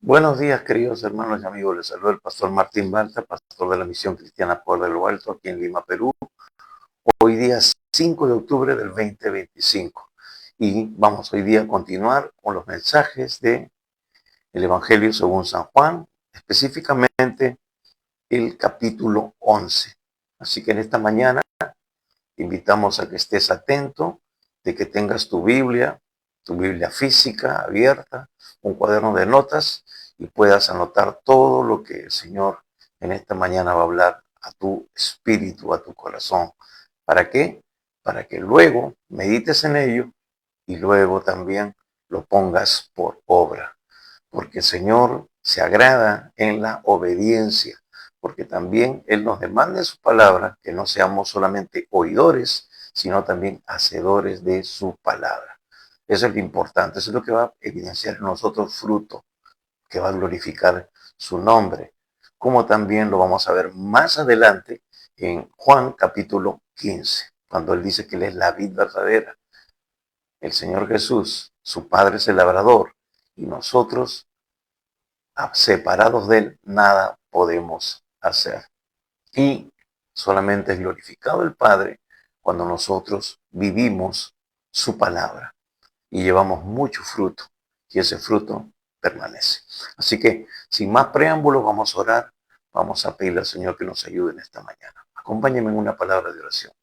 Buenos días, queridos hermanos y amigos. Les saluda el pastor Martín Balta, pastor de la Misión Cristiana Pueblo de lo Alto, aquí en Lima, Perú. Hoy día 5 de octubre del 2025. Y vamos hoy día a continuar con los mensajes del Evangelio según San Juan, específicamente el capítulo 11. Así que en esta mañana te invitamos a que estés atento, de que tengas tu Biblia física abierta, un cuaderno de notas y puedas anotar todo lo que el Señor en esta mañana va a hablar a tu espíritu, a tu corazón. ¿Para qué? Para que luego medites en ello y luego también lo pongas por obra. Porque el Señor se agrada en la obediencia, porque también Él nos demanda en su palabra que no seamos solamente oidores, sino también hacedores de su palabra. Eso es lo importante, eso es lo que va a evidenciar en nosotros fruto, que va a glorificar su nombre, como también lo vamos a ver más adelante en Juan capítulo 15, cuando Él dice que Él es la vid verdadera, el Señor Jesús, su Padre es el labrador, y nosotros, separados de Él, nada podemos hacer. Y solamente es glorificado el Padre cuando nosotros vivimos su palabra y llevamos mucho fruto, y ese fruto permanece. Así que, sin más preámbulos, vamos a orar, vamos a pedirle al Señor que nos ayude en esta mañana. Acompáñenme en una palabra de oración.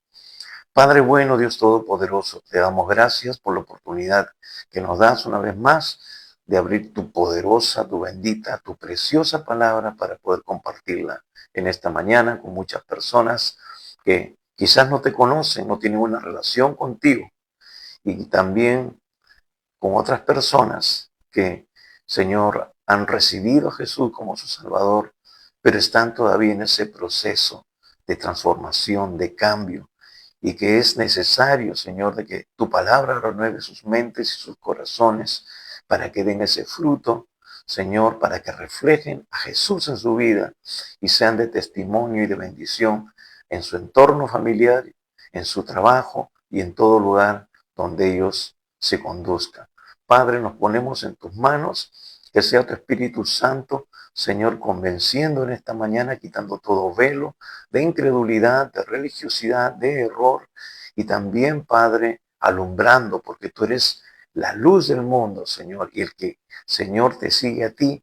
Padre bueno, Dios Todopoderoso, te damos gracias por la oportunidad que nos das una vez más de abrir tu poderosa, tu bendita, tu preciosa palabra para poder compartirla en esta mañana con muchas personas que quizás no te conocen, no tienen una relación contigo, y también con otras personas que, Señor, han recibido a Jesús como su Salvador, pero están todavía en ese proceso de transformación, de cambio, y que es necesario, Señor, de que tu palabra renueve sus mentes y sus corazones para que den ese fruto, Señor, para que reflejen a Jesús en su vida y sean de testimonio y de bendición en su entorno familiar, en su trabajo y en todo lugar donde ellos se conduzcan. Padre, nos ponemos en tus manos, que sea tu Espíritu Santo, Señor, convenciendo en esta mañana, quitando todo velo de incredulidad, de religiosidad, de error, y también, Padre, alumbrando, porque tú eres la luz del mundo, Señor, y el que, Señor, te sigue a ti,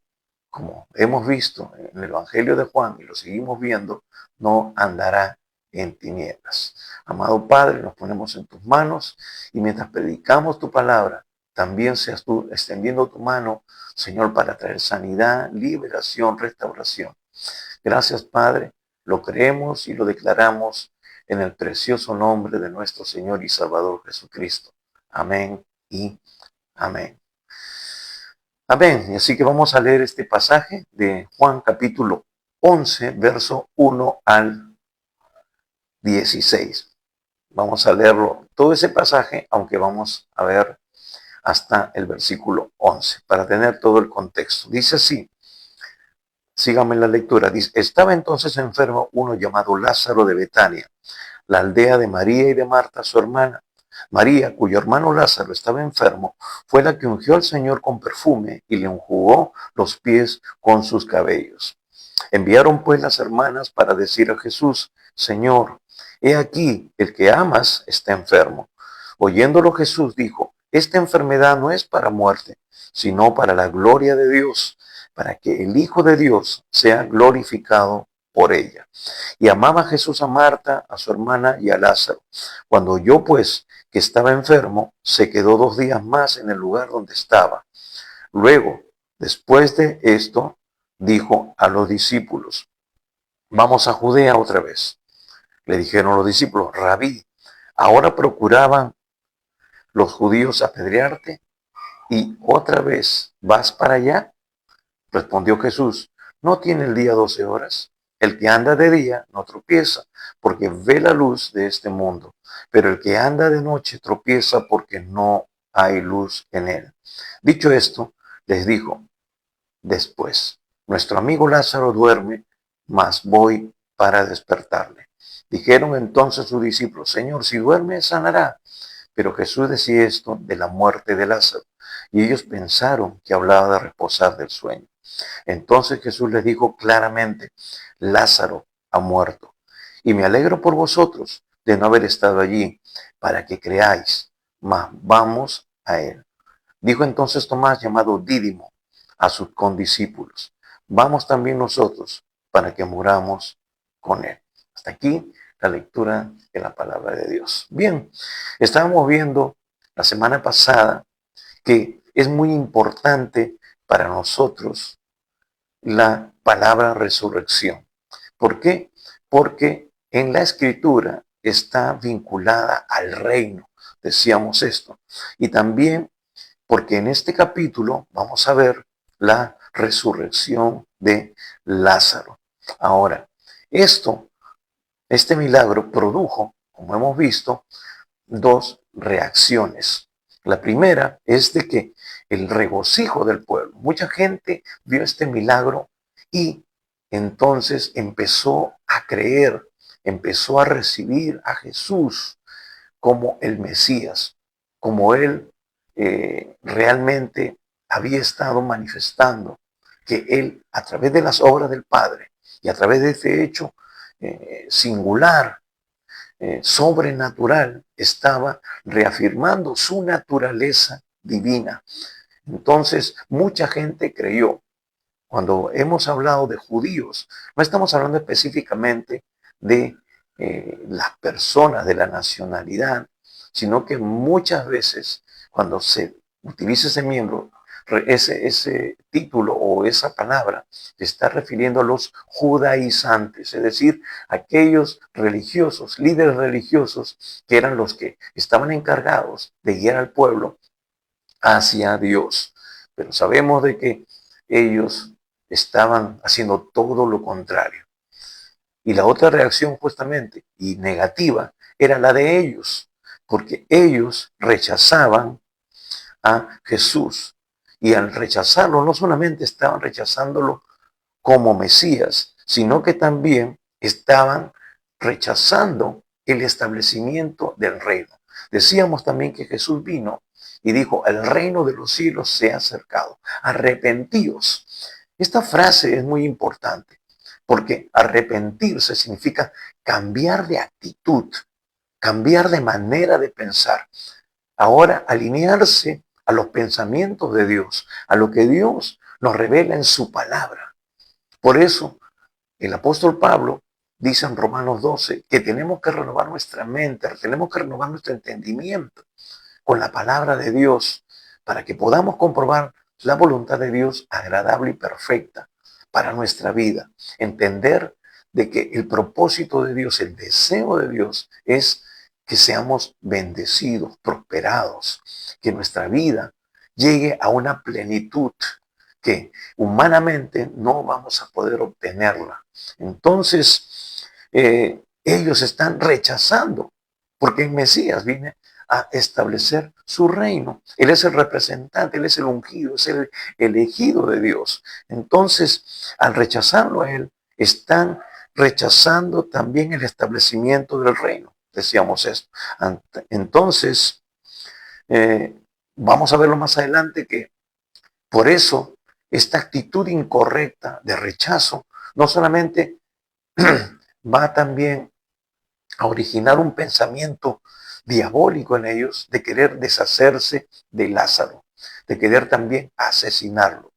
como hemos visto en el Evangelio de Juan, y lo seguimos viendo, no andará en tinieblas. Amado Padre, nos ponemos en tus manos, y mientras predicamos tu palabra, también seas tú extendiendo tu mano, Señor, para traer sanidad, liberación, restauración. Gracias, Padre, lo creemos y lo declaramos en el precioso nombre de nuestro Señor y Salvador Jesucristo. Amén y amén. Amén. Y así que vamos a leer este pasaje de Juan capítulo 11, verso 1 al 16. Vamos a leerlo todo ese pasaje, aunque vamos a ver hasta el versículo 11, para tener todo el contexto. Dice así, síganme la lectura, dice, estaba entonces enfermo uno llamado Lázaro de Betania, la aldea de María y de Marta, su hermana. María, cuyo hermano Lázaro estaba enfermo, fue la que ungió al Señor con perfume y le enjugó los pies con sus cabellos. Enviaron pues las hermanas para decir a Jesús, Señor, he aquí, el que amas está enfermo. Oyéndolo Jesús dijo, esta enfermedad no es para muerte, sino para la gloria de Dios, para que el Hijo de Dios sea glorificado por ella. Y amaba Jesús a Marta, a su hermana y a Lázaro. Cuando oyó pues que estaba enfermo, se quedó 2 días más en el lugar donde estaba. Luego, después de esto, dijo a los discípulos, vamos a Judea otra vez. Le dijeron los discípulos, Rabí, ahora procuraban los judíos apedrearte y otra vez vas para allá. Respondió Jesús, ¿no tiene el día 12 horas? El que anda de día no tropieza, porque ve la luz de este mundo, pero el que anda de noche tropieza porque no hay luz en él. Dicho esto, les dijo, después, nuestro amigo Lázaro duerme, mas voy para despertarle. Dijeron entonces sus discípulos, Señor, si duerme, sanará. Pero Jesús decía esto de la muerte de Lázaro, y ellos pensaron que hablaba de reposar del sueño. Entonces Jesús les dijo claramente, Lázaro ha muerto, y me alegro por vosotros de no haber estado allí, para que creáis, mas vamos a él. Dijo entonces Tomás, llamado Dídimo, a sus condiscípulos, vamos también nosotros para que muramos con él. Hasta aquí la lectura de la palabra de Dios. Bien, estábamos viendo la semana pasada que es muy importante para nosotros la palabra resurrección. ¿Por qué? Porque en la escritura está vinculada al reino, decíamos esto. Y también porque en este capítulo vamos a ver la resurrección de Lázaro. Ahora, este milagro produjo, como hemos visto, dos reacciones. La primera es de que el regocijo del pueblo, mucha gente vio este milagro y entonces empezó a creer, empezó a recibir a Jesús como el Mesías, como él realmente había estado manifestando que él, a través de las obras del Padre y a través de este hecho singular, sobrenatural, estaba reafirmando su naturaleza divina. Entonces, mucha gente creyó. Cuando hemos hablado de judíos, no estamos hablando específicamente de las personas de la nacionalidad, sino que muchas veces cuando se utiliza ese miembro, ese título o esa palabra se está refiriendo a los judaizantes, es decir, aquellos religiosos, líderes religiosos que eran los que estaban encargados de guiar al pueblo hacia Dios. Pero sabemos de que ellos estaban haciendo todo lo contrario. Y la otra reacción justamente, y negativa, era la de ellos, porque ellos rechazaban a Jesús. Y al rechazarlo, no solamente estaban rechazándolo como Mesías, sino que también estaban rechazando el establecimiento del reino. Decíamos también que Jesús vino y dijo, el reino de los cielos se ha acercado, arrepentíos. Esta frase es muy importante porque arrepentirse significa cambiar de actitud, cambiar de manera de pensar. Ahora alinearse a los pensamientos de Dios, a lo que Dios nos revela en su palabra. Por eso el apóstol Pablo dice en Romanos 12 que tenemos que renovar nuestra mente, tenemos que renovar nuestro entendimiento con la palabra de Dios para que podamos comprobar la voluntad de Dios agradable y perfecta para nuestra vida. Entender de que el propósito de Dios, el deseo de Dios es que seamos bendecidos, prosperados, que nuestra vida llegue a una plenitud que humanamente no vamos a poder obtenerla. Entonces, ellos están rechazando, porque el Mesías viene a establecer su reino. Él es el representante, Él es el ungido, es el elegido de Dios. Entonces, al rechazarlo a Él, están rechazando también el establecimiento del reino. Decíamos esto. Entonces, vamos a verlo más adelante que por eso esta actitud incorrecta de rechazo no solamente va también a originar un pensamiento diabólico en ellos de querer deshacerse de Lázaro, de querer también asesinarlo.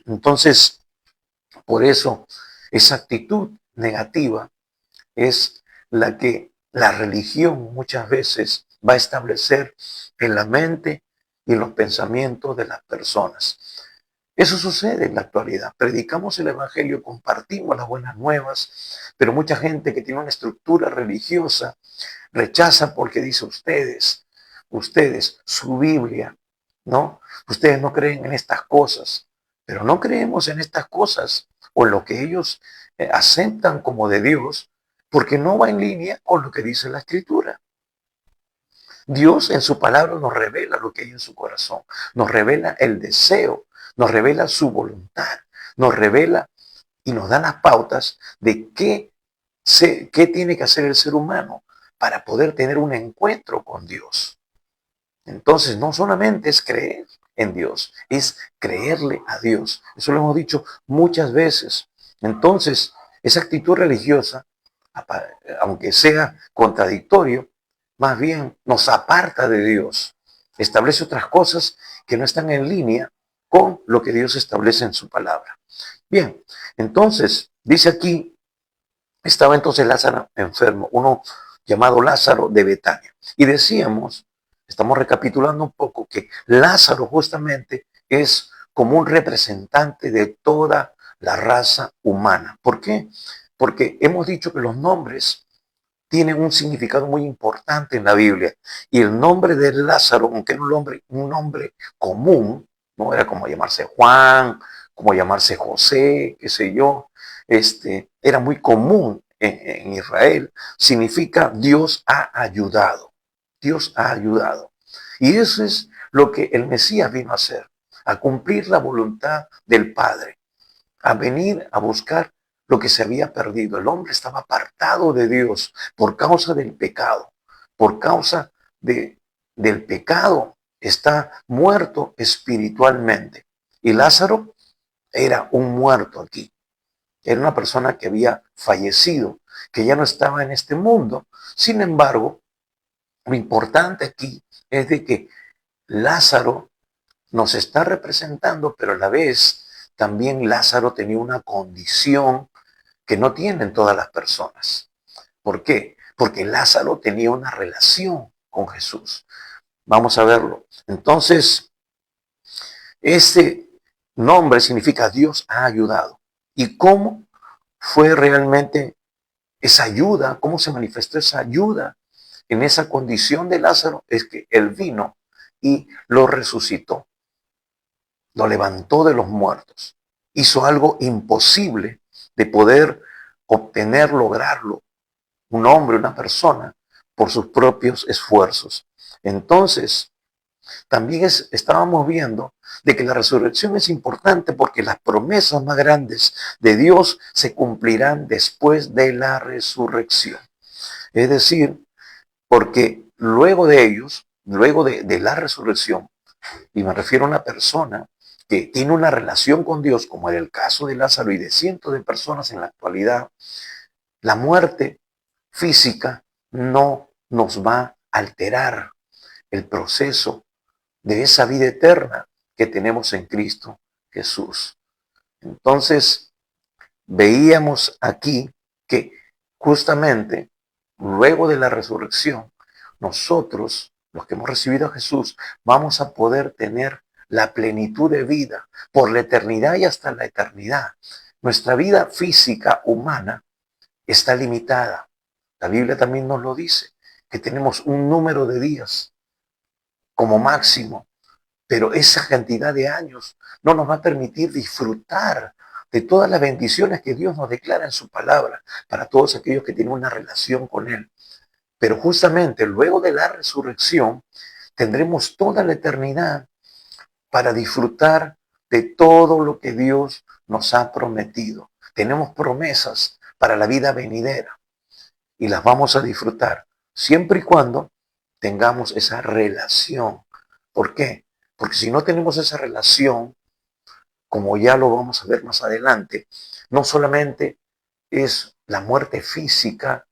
Entonces, por eso, esa actitud negativa es la que la religión muchas veces va a establecer en la mente y en los pensamientos de las personas. Eso sucede en la actualidad. Predicamos el Evangelio, compartimos las buenas nuevas, pero mucha gente que tiene una estructura religiosa rechaza porque dice ustedes, su Biblia, ¿no? Ustedes no creen en estas cosas, pero no creemos en estas cosas o en lo que ellos aceptan como de Dios, porque no va en línea con lo que dice la Escritura. Dios en su palabra nos revela lo que hay en su corazón, nos revela el deseo, nos revela su voluntad, nos revela y nos da las pautas de qué tiene que hacer el ser humano para poder tener un encuentro con Dios. Entonces, no solamente es creer, en Dios, es creerle a Dios. Eso lo hemos dicho muchas veces. Entonces, esa actitud religiosa, aunque sea contradictorio, más bien nos aparta de Dios. Establece otras cosas que no están en línea con lo que Dios establece en su palabra. Bien, entonces, dice aquí, estaba entonces Lázaro enfermo, uno llamado Lázaro de Betania. Y decíamos, estamos recapitulando un poco, que Lázaro justamente es como un representante de toda la raza humana. ¿Por qué? Porque hemos dicho que los nombres tienen un significado muy importante en la Biblia. Y el nombre de Lázaro, aunque era un nombre común, no era como llamarse Juan, como llamarse José, qué sé yo, era muy común en Israel, significa Dios ha ayudado. Dios ha ayudado. Y eso es lo que el Mesías vino a hacer, a cumplir la voluntad del Padre, a venir a buscar lo que se había perdido. El hombre estaba apartado de Dios por causa del pecado, por causa del pecado. Está muerto espiritualmente. Y Lázaro era un muerto aquí. Era una persona que había fallecido, que ya no estaba en este mundo. Sin embargo, lo importante aquí es de que Lázaro nos está representando, pero a la vez también Lázaro tenía una condición que no tienen todas las personas. ¿Por qué? Porque Lázaro tenía una relación con Jesús. Vamos a verlo. Entonces, ese nombre significa Dios ha ayudado. ¿Y cómo fue realmente esa ayuda? ¿Cómo se manifestó esa ayuda en esa condición de Lázaro? Es que Él vino y lo resucitó, lo levantó de los muertos. Hizo algo imposible de poder obtener, lograrlo, un hombre, una persona, por sus propios esfuerzos. Entonces, también estábamos viendo de que la resurrección es importante porque las promesas más grandes de Dios se cumplirán después de la resurrección. Es decir, porque luego de ellos, luego de la resurrección, y me refiero a una persona que tiene una relación con Dios, como era el caso de Lázaro y de cientos de personas en la actualidad, la muerte física no nos va a alterar el proceso de esa vida eterna que tenemos en Cristo Jesús. Entonces, veíamos aquí que justamente luego de la resurrección, nosotros, los que hemos recibido a Jesús, vamos a poder tener la plenitud de vida por la eternidad y hasta la eternidad. Nuestra vida física humana está limitada. La Biblia también nos lo dice, que tenemos un número de días como máximo, pero esa cantidad de años no nos va a permitir disfrutar de todas las bendiciones que Dios nos declara en su palabra para todos aquellos que tienen una relación con Él. Pero justamente luego de la resurrección tendremos toda la eternidad para disfrutar de todo lo que Dios nos ha prometido. Tenemos promesas para la vida venidera y las vamos a disfrutar siempre y cuando tengamos esa relación. ¿Por qué? Porque si no tenemos esa relación, como ya lo vamos a ver más adelante, no solamente es la muerte física,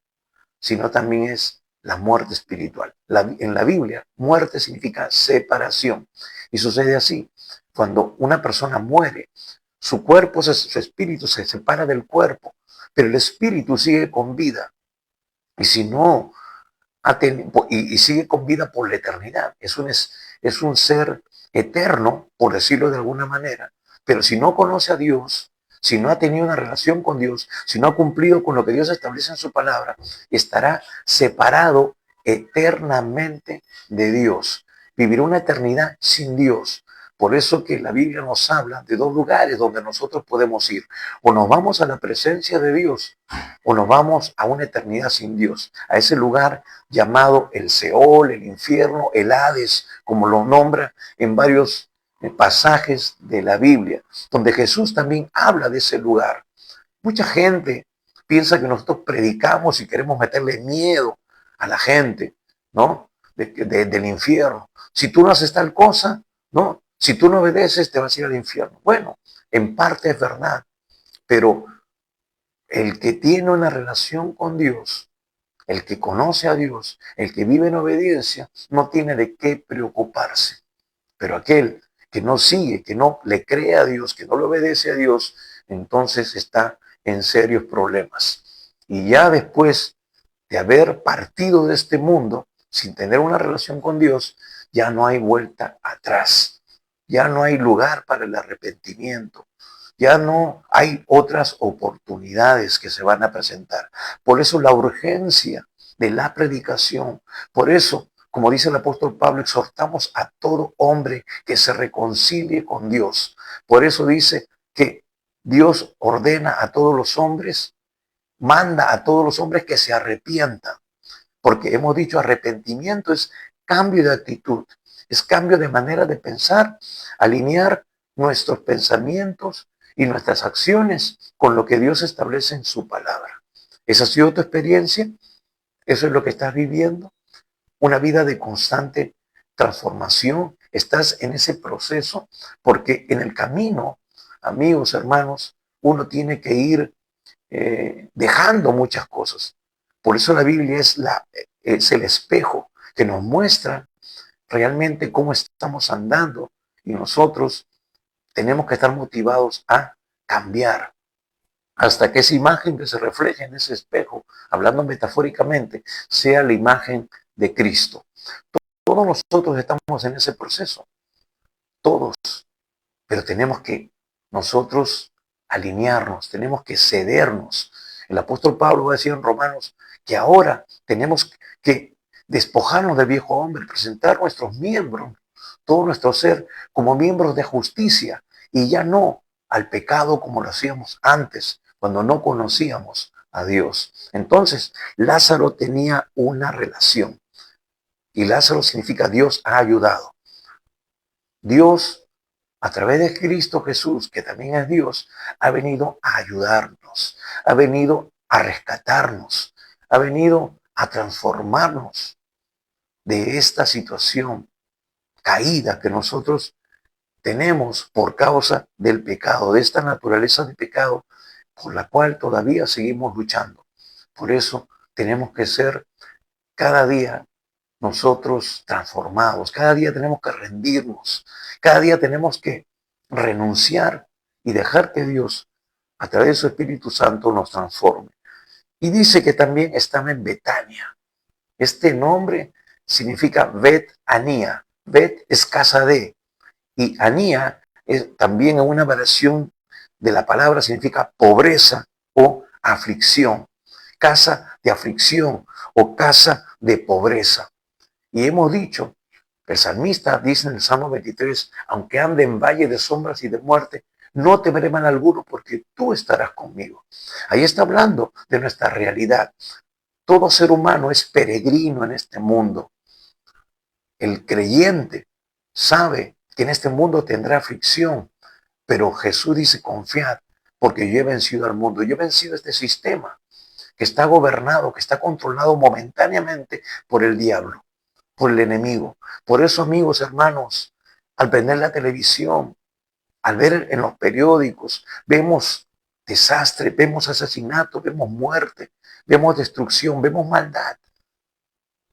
sino también es la muerte espiritual. En la Biblia, muerte significa separación. Y sucede así. Cuando una persona muere, su cuerpo, su espíritu se separa del cuerpo, pero el espíritu sigue con vida. Y si no, y sigue con vida por la eternidad. Es un ser eterno, por decirlo de alguna manera. Pero si no conoce a Dios, si no ha tenido una relación con Dios, si no ha cumplido con lo que Dios establece en su palabra, estará separado eternamente de Dios. Vivirá una eternidad sin Dios. Por eso que la Biblia nos habla de dos lugares donde nosotros podemos ir. O nos vamos a la presencia de Dios, o nos vamos a una eternidad sin Dios, a ese lugar llamado el Seol, el infierno, el Hades, como lo nombra en varios pasajes de la Biblia, donde Jesús también habla de ese lugar. Mucha gente piensa que nosotros predicamos y queremos meterle miedo a la gente, ¿no? Del infierno. Si tú no haces tal cosa, ¿no? Si tú no obedeces, te vas a ir al infierno. Bueno, en parte es verdad, pero el que tiene una relación con Dios, el que conoce a Dios, el que vive en obediencia, no tiene de qué preocuparse. Pero aquel que no sigue, que no le cree a Dios, que no le obedece a Dios, entonces está en serios problemas. Y ya después de haber partido de este mundo sin tener una relación con Dios, ya no hay vuelta atrás. Ya no hay lugar para el arrepentimiento. Ya no hay otras oportunidades que se van a presentar. Por eso la urgencia de la predicación. Por eso, como dice el apóstol Pablo, exhortamos a todo hombre que se reconcilie con Dios. Por eso dice que Dios ordena a todos los hombres, manda a todos los hombres que se arrepientan. Porque hemos dicho arrepentimiento es cambio de actitud, es cambio de manera de pensar, alinear nuestros pensamientos y nuestras acciones con lo que Dios establece en su palabra. ¿Esa ha sido tu experiencia? ¿Eso es lo que estás viviendo? Una vida de constante transformación. Estás en ese proceso porque en el camino, amigos, hermanos, uno tiene que ir dejando muchas cosas. Por eso la Biblia es el espejo que nos muestra realmente cómo estamos andando y nosotros tenemos que estar motivados a cambiar hasta que esa imagen que se refleje en ese espejo, hablando metafóricamente, sea la imagen de Cristo. Todos nosotros estamos en ese proceso, todos, pero tenemos que nosotros alinearnos, tenemos que cedernos. El apóstol Pablo va a decir en Romanos que ahora tenemos que despojarnos del viejo hombre, presentar nuestros miembros, todo nuestro ser, como miembros de justicia y ya no al pecado como lo hacíamos antes, cuando no conocíamos a Dios. Entonces, Lázaro tenía una relación y Lázaro significa Dios ha ayudado. Dios, a través de Cristo Jesús, que también es Dios, ha venido a ayudarnos, ha venido a rescatarnos, ha venido a transformarnos de esta situación caída que nosotros tenemos por causa del pecado, de esta naturaleza de pecado por la cual todavía seguimos luchando. Por eso tenemos que ser cada día nosotros transformados, cada día tenemos que rendirnos, cada día tenemos que renunciar y dejar que Dios, a través de su Espíritu Santo, nos transforme. Y dice que también estaba en Betania. Este nombre significa Bet Anía. Bet es casa de, y Anía es también una variación de la palabra, significa pobreza o aflicción, casa de aflicción o casa de pobreza. Y hemos dicho, el salmista dice en el Salmo 23, aunque ande en valle de sombras y de muerte, no temeré mal alguno porque tú estarás conmigo. Ahí está hablando de nuestra realidad. Todo ser humano es peregrino en este mundo. El creyente sabe que en este mundo tendrá aflicción, pero Jesús dice, confiad, porque yo he vencido al mundo, yo he vencido este sistema que está gobernado, que está controlado momentáneamente por el diablo, por el enemigo. Por eso, amigos, hermanos, al prender la televisión, al ver en los periódicos, vemos desastre, vemos asesinato, vemos muerte, vemos destrucción, vemos maldad.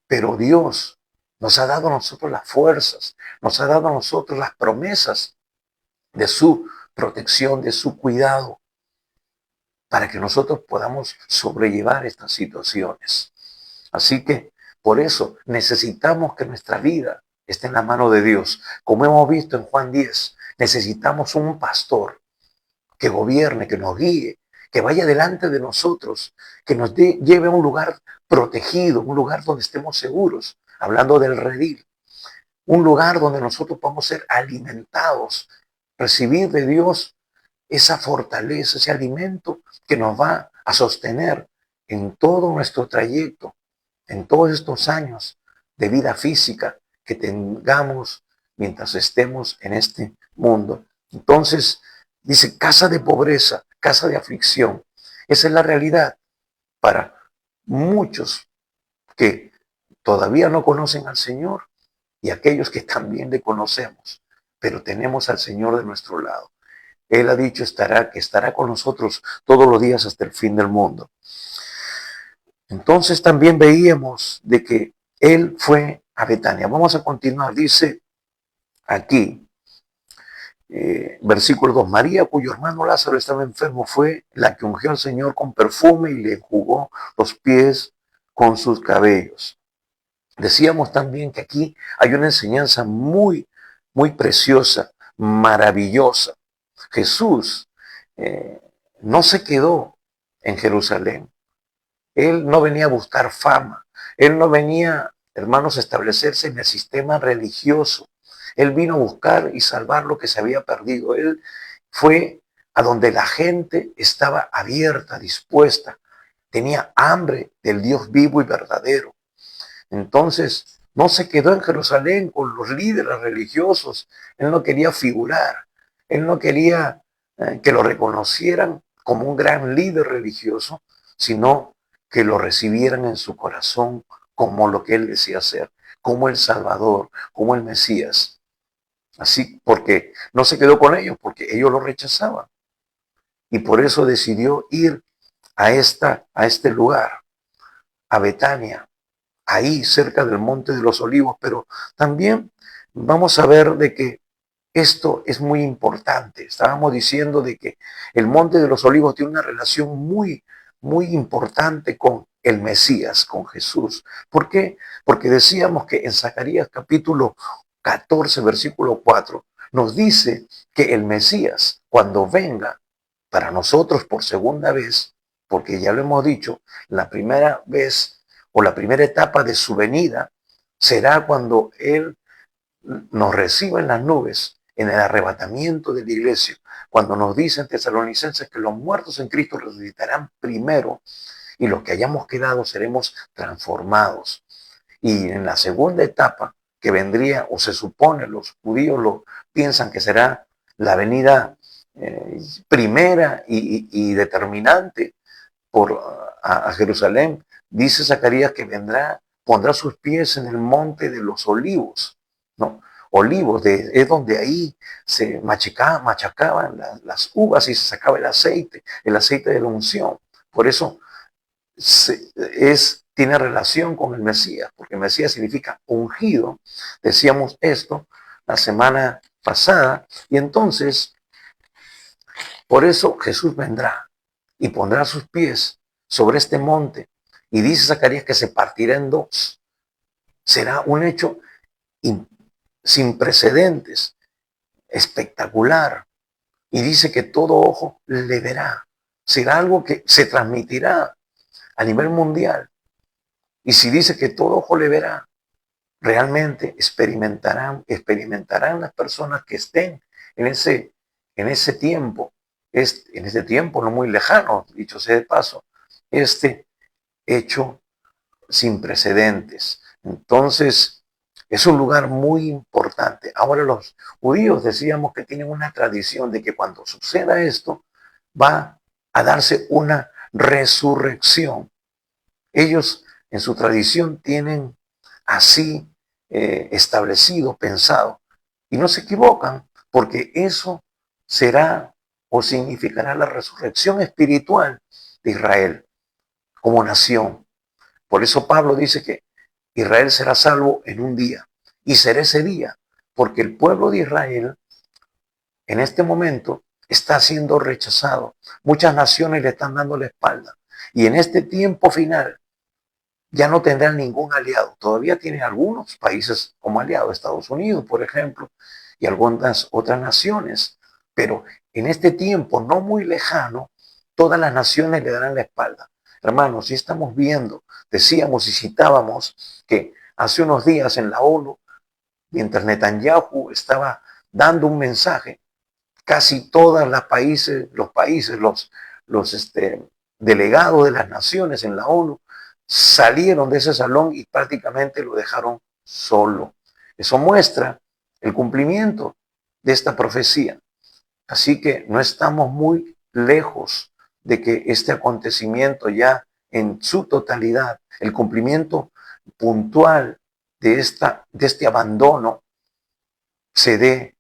Pero Dios nos ha dado a nosotros las fuerzas, nos ha dado a nosotros las promesas de su protección, de su cuidado, para que nosotros podamos sobrellevar estas situaciones. Así que por eso necesitamos que nuestra vida esté en la mano de Dios. Como hemos visto en Juan 10, necesitamos un pastor que gobierne, que nos guíe, que vaya delante de nosotros, que nos lleve a un lugar protegido, un lugar donde estemos seguros, hablando del redil, un lugar donde nosotros podamos ser alimentados, recibir de Dios esa fortaleza, ese alimento que nos va a sostener en todo nuestro trayecto, en todos estos años de vida física que tengamos mientras estemos en este mundo. Entonces, dice, casa de pobreza, casa de aflicción. Esa es la realidad para muchos que todavía no conocen al Señor y aquellos que también le conocemos. pero tenemos al Señor de nuestro lado. Él ha dicho que estará con nosotros todos los días hasta el fin del mundo. Entonces también veíamos de que Él fue a Betania. Vamos a continuar. Dice aquí, versículo 2, María, cuyo hermano Lázaro estaba enfermo, fue la que ungió al Señor con perfume y le enjugó los pies con sus cabellos. Decíamos también que aquí hay una enseñanza muy, muy preciosa, maravillosa. Jesús no se quedó en Jerusalén. Él no venía a buscar fama. Él no venía, hermanos, a establecerse en el sistema religioso. Él vino a buscar y salvar lo que se había perdido. Él fue a donde la gente estaba abierta, dispuesta, tenía hambre del Dios vivo y verdadero. Entonces, no se quedó en Jerusalén con los líderes religiosos. Él no quería figurar. Él no quería que lo reconocieran como un gran líder religioso, sino que lo recibieran en su corazón como lo que él decía ser, como el Salvador, como el Mesías. Así, porque no se quedó con ellos, porque ellos lo rechazaban. Y por eso decidió ir a este lugar, a Betania, ahí cerca del Monte de los Olivos. Pero también vamos a ver de que esto es muy importante. Estábamos diciendo de que el Monte de los Olivos tiene una relación muy, muy importante con el Mesías, con Jesús. ¿Por qué? Porque decíamos que en Zacarías capítulo 14, versículo 4, nos dice que el Mesías, cuando venga para nosotros por segunda vez, porque ya lo hemos dicho, la primera vez o la primera etapa de su venida será cuando Él nos reciba en las nubes, en el arrebatamiento de la iglesia, cuando nos dicen tesalonicenses que los muertos en Cristo resucitarán primero y los que hayamos quedado seremos transformados. Y en la segunda etapa, que vendría, o se supone, los judíos lo piensan que será la venida primera y determinante por a Jerusalén, dice Zacarías que vendrá, pondrá sus pies en el monte de los olivos, ¿no? Olivos, es donde ahí se machacaban las uvas y se sacaba el aceite de la unción. Por eso tiene relación con el Mesías, porque el Mesías significa ungido. Decíamos esto la semana pasada, y entonces, por eso Jesús vendrá y pondrá sus pies sobre este monte. Y dice Zacarías que se partirá en dos. Será un hecho sin precedentes, espectacular. Y dice que todo ojo le verá. Será algo que se transmitirá a nivel mundial. Y si dice que todo ojo le verá, realmente experimentarán las personas que estén en ese tiempo, en ese tiempo no muy lejano, dicho sea de paso, este hecho sin precedentes. Entonces, es un lugar muy importante. Ahora los judíos decíamos que tienen una tradición de que cuando suceda esto, va a darse una resurrección. Ellos en su tradición tienen así establecido, pensado, y no se equivocan, porque eso será o significará la resurrección espiritual de Israel como nación. Por eso Pablo dice que Israel será salvo en un día, y será ese día, porque el pueblo de Israel en este momento está siendo rechazado. Muchas naciones le están dando la espalda, y en este tiempo final ya no tendrán ningún aliado. Todavía tienen algunos países como aliados, Estados Unidos, por ejemplo, y algunas otras naciones. Pero en este tiempo no muy lejano, todas las naciones le darán la espalda. Hermanos, si estamos viendo, decíamos y citábamos que hace unos días en la ONU, mientras Netanyahu estaba dando un mensaje, casi todos los delegados de las naciones en la ONU salieron de ese salón y prácticamente lo dejaron solo. Eso muestra el cumplimiento de esta profecía. Así que no estamos muy lejos de que este acontecimiento ya en su totalidad, el cumplimiento puntual de este abandono se dé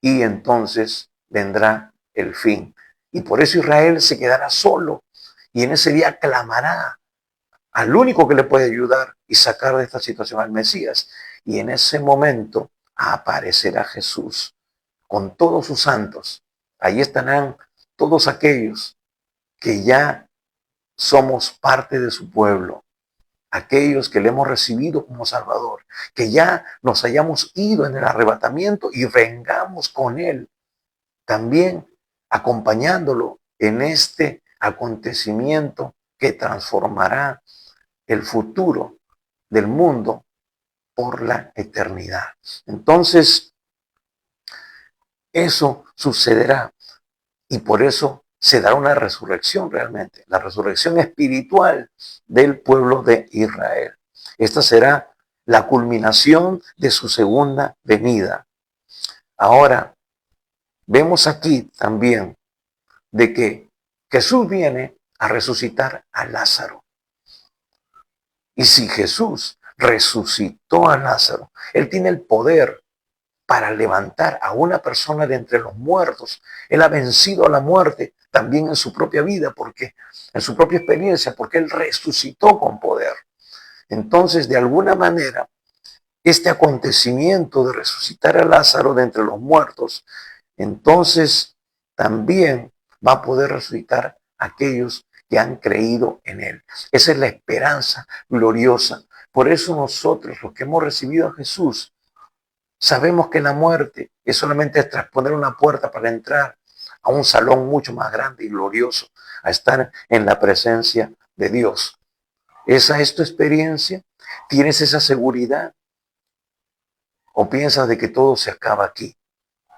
y entonces vendrá el fin. Y por eso Israel se quedará solo y en ese día clamará al único que le puede ayudar y sacar de esta situación, al Mesías. Y en ese momento aparecerá Jesús con todos sus santos. Ahí estarán todos aquellos que ya somos parte de su pueblo, aquellos que le hemos recibido como Salvador, que ya nos hayamos ido en el arrebatamiento y vengamos con Él, también acompañándolo en este acontecimiento que transformará el futuro del mundo por la eternidad. Entonces, eso sucederá y por eso se dará una resurrección realmente, la resurrección espiritual del pueblo de Israel. Esta será la culminación de su segunda venida. Ahora, vemos aquí también de que Jesús viene a resucitar a Lázaro. Y si Jesús resucitó a Lázaro, Él tiene el poder para levantar a una persona de entre los muertos. Él ha vencido a la muerte también en su propia vida, porque en su propia experiencia, porque Él resucitó con poder. Entonces, de alguna manera, este acontecimiento de resucitar a Lázaro de entre los muertos, entonces también va a poder resucitar a aquellos que han creído en Él. Esa es la esperanza gloriosa. Por eso nosotros, los que hemos recibido a Jesús, sabemos que la muerte es solamente trasponer una puerta para entrar a un salón mucho más grande y glorioso, a estar en la presencia de Dios. ¿Esa es tu experiencia? ¿Tienes esa seguridad? ¿O piensas de que todo se acaba aquí?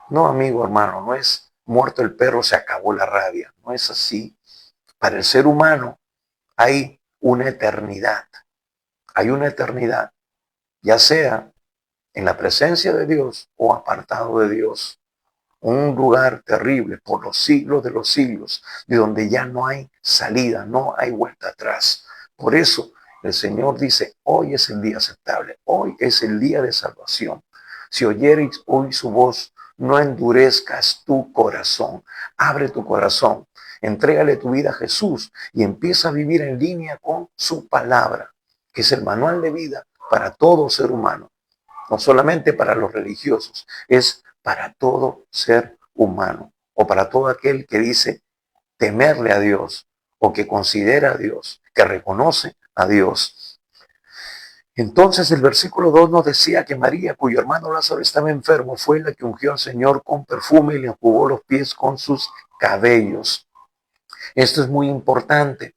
No, amigo, hermano, no es muerto el perro, se acabó la rabia. No es así. Para el ser humano hay una eternidad. Hay una eternidad, ya sea en la presencia de Dios o apartado de Dios. Un lugar terrible por los siglos de los siglos, de donde ya no hay salida, no hay vuelta atrás. Por eso el Señor dice, hoy es el día aceptable, hoy es el día de salvación. Si oyereis hoy su voz, no endurezcas tu corazón, abre tu corazón, entrégale tu vida a Jesús y empieza a vivir en línea con su palabra, que es el manual de vida para todo ser humano. No solamente para los religiosos, es para todo ser humano o para todo aquel que dice temerle a Dios o que considera a Dios, que reconoce a Dios. Entonces el versículo 2 nos decía que María, cuyo hermano Lázaro estaba enfermo, fue la que ungió al Señor con perfume y le enjugó los pies con sus cabellos. Esto es muy importante,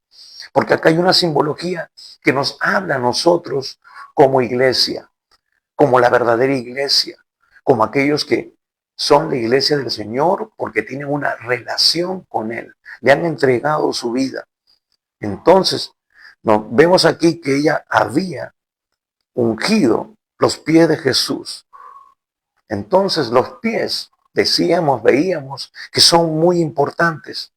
porque acá hay una simbología que nos habla a nosotros como iglesia, como la verdadera iglesia, como aquellos que son la iglesia del Señor porque tienen una relación con Él, le han entregado su vida. Entonces, vemos aquí que ella había ungido los pies de Jesús. Entonces, los pies, decíamos, veíamos que son muy importantes.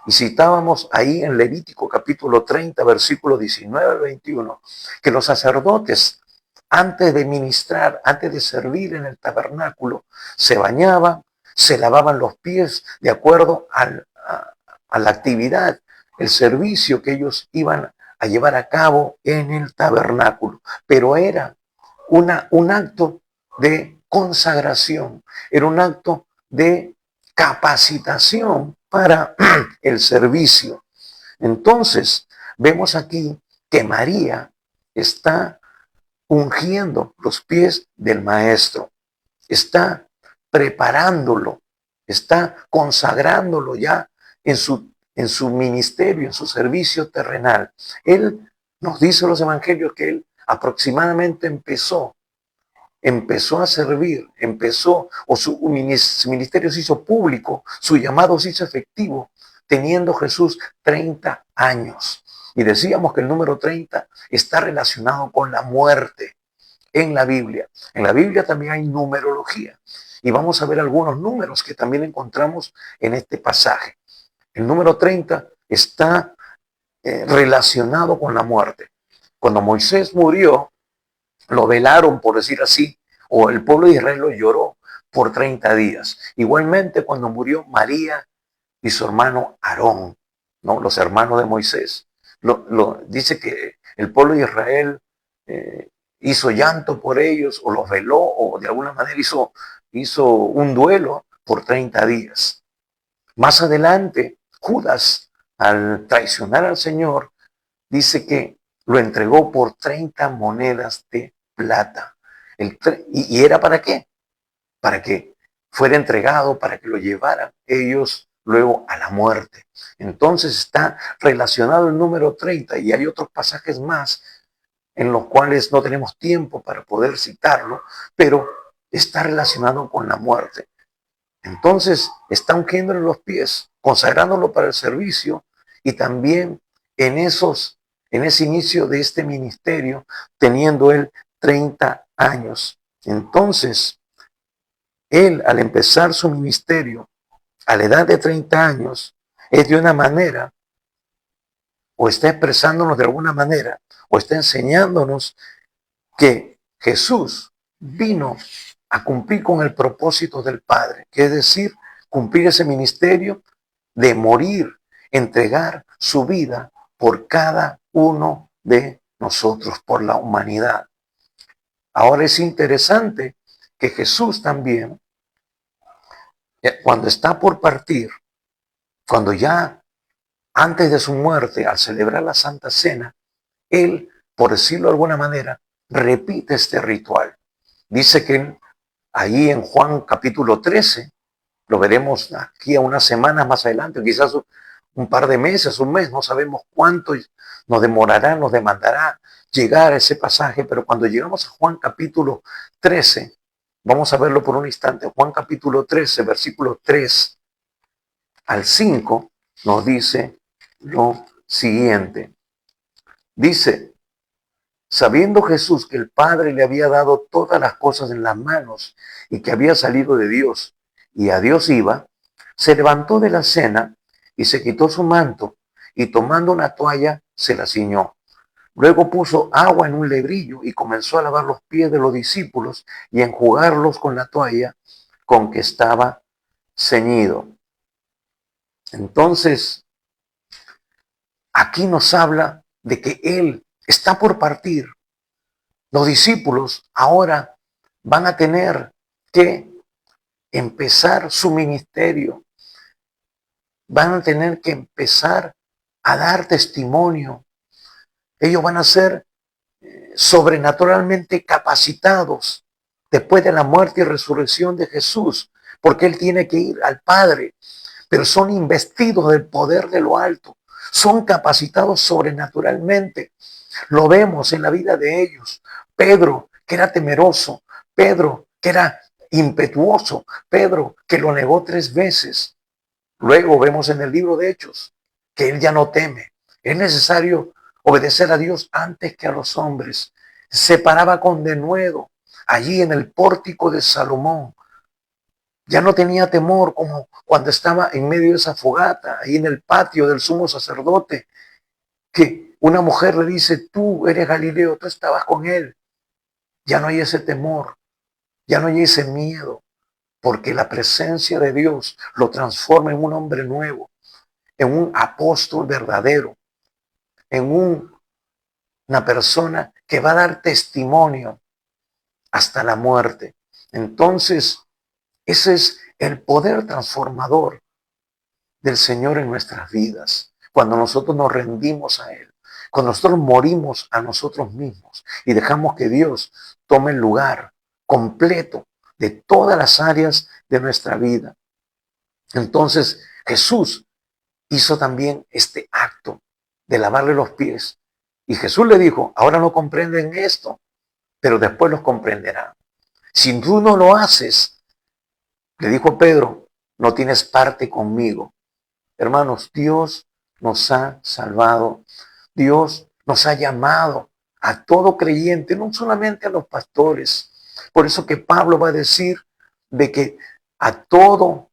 Y citábamos ahí en Levítico capítulo 30, versículo 19 al 21, que los sacerdotes, antes de ministrar, antes de servir en el tabernáculo, se bañaban, se lavaban los pies de acuerdo a la actividad, el servicio que ellos iban a llevar a cabo en el tabernáculo. Pero era un acto de consagración, era un acto de capacitación para el servicio. Entonces, vemos aquí que María está ungiendo los pies del maestro, está preparándolo, está consagrándolo ya en su ministerio, en su servicio terrenal. Él nos dice en los evangelios que él aproximadamente empezó a servir, o su ministerio se hizo público, su llamado se hizo efectivo, teniendo Jesús 30 años. Y decíamos que el número 30 está relacionado con la muerte en la Biblia. En la Biblia también hay numerología. Y vamos a ver algunos números que también encontramos en este pasaje. El número 30 está relacionado con la muerte. Cuando Moisés murió, lo velaron, por decir así, o el pueblo de Israel lo lloró, por 30 días. Igualmente cuando murió María y su hermano Aarón, ¿no? Los hermanos de Moisés. Dice que el pueblo de Israel hizo llanto por ellos, o los veló, o de alguna manera hizo un duelo por 30 días. Más adelante, Judas, al traicionar al Señor, dice que lo entregó por 30 monedas de plata. ¿Y era para qué? Para que fuera entregado, para que lo llevaran ellos luego a la muerte. Entonces está relacionado el número 30 y hay otros pasajes más en los cuales no tenemos tiempo para poder citarlo, pero está relacionado con la muerte. Entonces está ungiéndole los pies, consagrándolo para el servicio y también en ese inicio de este ministerio, teniendo él 30 años. Entonces, él al empezar su ministerio a la edad de 30 años, es de una manera, o está expresándonos de alguna manera, o está enseñándonos que Jesús vino a cumplir con el propósito del Padre, que es decir, cumplir ese ministerio de morir, entregar su vida por cada uno de nosotros, por la humanidad. Ahora es interesante que Jesús también, cuando está por partir, cuando ya antes de su muerte, al celebrar la Santa Cena, él, por decirlo de alguna manera, repite este ritual. Dice que ahí en Juan capítulo 13, lo veremos aquí a unas semanas más adelante, quizás un par de meses, un mes, no sabemos cuánto nos demandará llegar a ese pasaje, pero cuando llegamos a Juan capítulo 13, vamos a verlo por un instante. Juan capítulo 13, versículo 3 al 5, nos dice lo siguiente. Dice: sabiendo Jesús que el Padre le había dado todas las cosas en las manos y que había salido de Dios y a Dios iba, se levantó de la cena y se quitó su manto y tomando una toalla se la ciñó. Luego puso agua en un lebrillo y comenzó a lavar los pies de los discípulos y a enjugarlos con la toalla con que estaba ceñido. Entonces, aquí nos habla de que Él está por partir. Los discípulos ahora van a tener que empezar su ministerio, van a tener que empezar a dar testimonio. Ellos van a ser sobrenaturalmente capacitados después de la muerte y resurrección de Jesús, porque Él tiene que ir al Padre, pero son investidos del poder de lo alto, son capacitados sobrenaturalmente. Lo vemos en la vida de ellos. Pedro, que era temeroso, Pedro, que era impetuoso, Pedro, que lo negó 3 veces. Luego vemos en el libro de Hechos que él ya no teme. Es necesario obedecer a Dios antes que a los hombres. Se paraba con denuedo allí en el pórtico de Salomón. Ya no tenía temor como cuando estaba en medio de esa fogata, ahí en el patio del sumo sacerdote, que una mujer le dice: tú eres Galileo, tú estabas con él. Ya no hay ese temor, ya no hay ese miedo, porque la presencia de Dios lo transforma en un hombre nuevo, en un apóstol verdadero, en una persona que va a dar testimonio hasta la muerte. Entonces, ese es el poder transformador del Señor en nuestras vidas. Cuando nosotros nos rendimos a Él, cuando nosotros morimos a nosotros mismos y dejamos que Dios tome el lugar completo de todas las áreas de nuestra vida. Entonces Jesús hizo también este acto de lavarle los pies. Y Jesús le dijo: ahora no comprenden esto, pero después los comprenderán. Si tú no lo haces, le dijo Pedro, no tienes parte conmigo. Hermanos, Dios nos ha salvado. Dios nos ha llamado a todo creyente, no solamente a los pastores. Por eso que Pablo va a decir de que a todo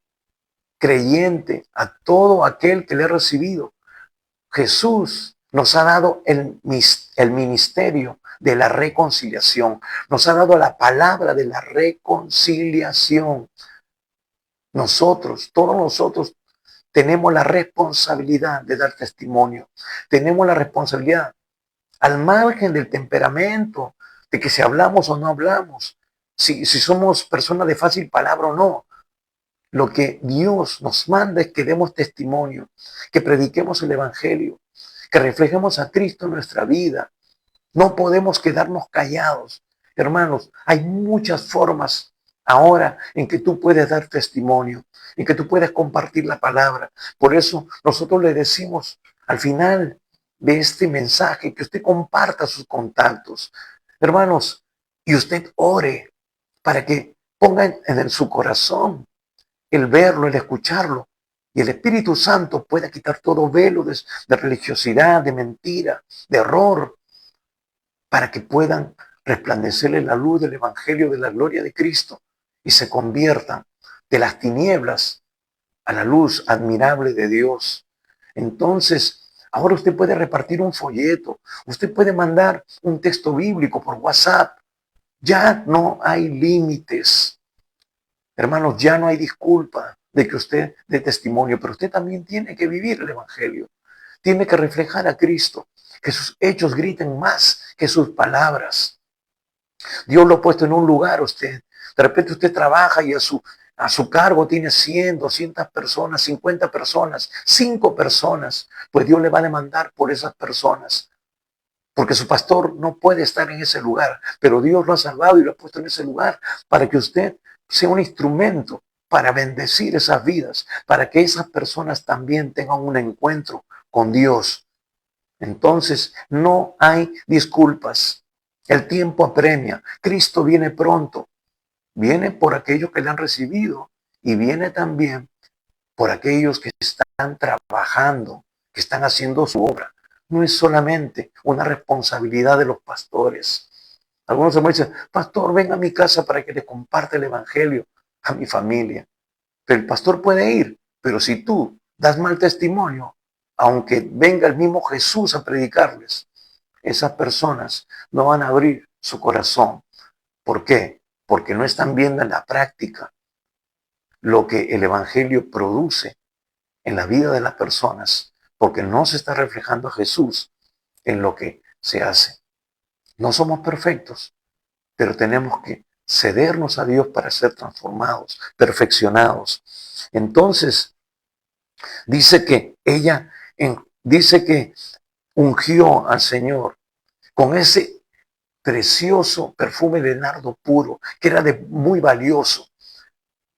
creyente, a todo aquel que le ha recibido, Jesús nos ha dado el ministerio de la reconciliación. Nos ha dado la palabra de la reconciliación. Nosotros, todos nosotros, tenemos la responsabilidad de dar testimonio. Tenemos la responsabilidad, al margen del temperamento, de que si hablamos o no hablamos, si somos personas de fácil palabra o no. Lo que Dios nos manda es que demos testimonio, que prediquemos el Evangelio, que reflejemos a Cristo en nuestra vida. No podemos quedarnos callados. Hermanos, hay muchas formas ahora en que tú puedes dar testimonio, en que tú puedes compartir la palabra. Por eso nosotros le decimos al final de este mensaje que usted comparta sus contactos. Hermanos, y usted ore para que pongan en su corazón el verlo, el escucharlo. Y el Espíritu Santo pueda quitar todo velo de religiosidad, de mentira, de error, para que puedan resplandecerle la luz del Evangelio de la gloria de Cristo y se conviertan de las tinieblas a la luz admirable de Dios. Entonces, ahora usted puede repartir un folleto, usted puede mandar un texto bíblico por WhatsApp. Ya no hay límites. Hermanos, ya no hay disculpa de que usted dé testimonio, pero usted también tiene que vivir el Evangelio. Tiene que reflejar a Cristo, que sus hechos griten más que sus palabras. Dios lo ha puesto en un lugar usted. De repente usted trabaja y a su cargo tiene 100, 200 personas, 50 personas, 5 personas. Pues Dios le va a demandar por esas personas. Porque su pastor no puede estar en ese lugar, pero Dios lo ha salvado y lo ha puesto en ese lugar para que usted sea un instrumento para bendecir esas vidas, para que esas personas también tengan un encuentro con Dios. Entonces, no hay disculpas. El tiempo apremia. Cristo viene pronto. Viene por aquellos que le han recibido y viene también por aquellos que están trabajando, que están haciendo su obra. No es solamente una responsabilidad de los pastores. Algunos me dicen, pastor, ven a mi casa para que le comparte el evangelio a mi familia. Pero el pastor puede ir, pero si tú das mal testimonio, aunque venga el mismo Jesús a predicarles, esas personas no van a abrir su corazón. ¿Por qué? Porque no están viendo en la práctica lo que el evangelio produce en la vida de las personas, porque no se está reflejando a Jesús en lo que se hace. No somos perfectos, pero tenemos que cedernos a Dios para ser transformados, perfeccionados. Entonces, dice que ella, dice que ungió al Señor con ese precioso perfume de nardo puro, que era de muy valioso.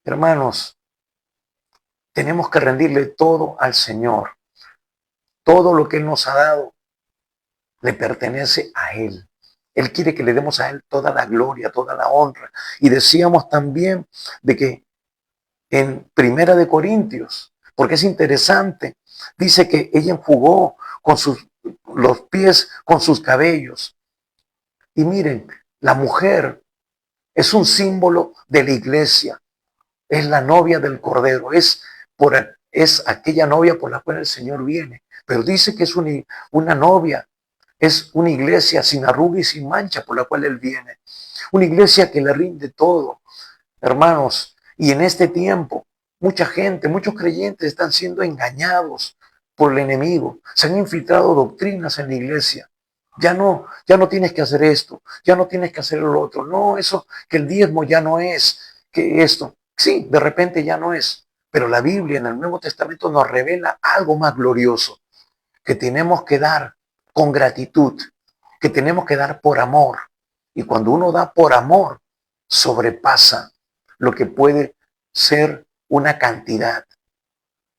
Hermanos, tenemos que rendirle todo al Señor. Todo lo que Él nos ha dado le pertenece a Él. Él quiere que le demos a Él toda la gloria, toda la honra. Y decíamos también de que en Primera de Corintios, porque es interesante, dice que ella enjugó con los pies con sus cabellos. Y miren, la mujer es un símbolo de la iglesia, es la novia del Cordero, es aquella novia por la cual el Señor viene. Pero dice que es una novia, es una iglesia sin arruga y sin mancha por la cual Él viene. Una iglesia que le rinde todo, hermanos. Y en este tiempo, mucha gente, muchos creyentes están siendo engañados por el enemigo. Se han infiltrado doctrinas en la iglesia. Ya no tienes que hacer esto, ya no tienes que hacer lo otro. No, eso, que el diezmo ya no es, que esto. Sí, de repente ya no es. Pero la Biblia en el Nuevo Testamento nos revela algo más glorioso, que tenemos que dar con gratitud, que tenemos que dar por amor. Y cuando uno da por amor, sobrepasa lo que puede ser una cantidad,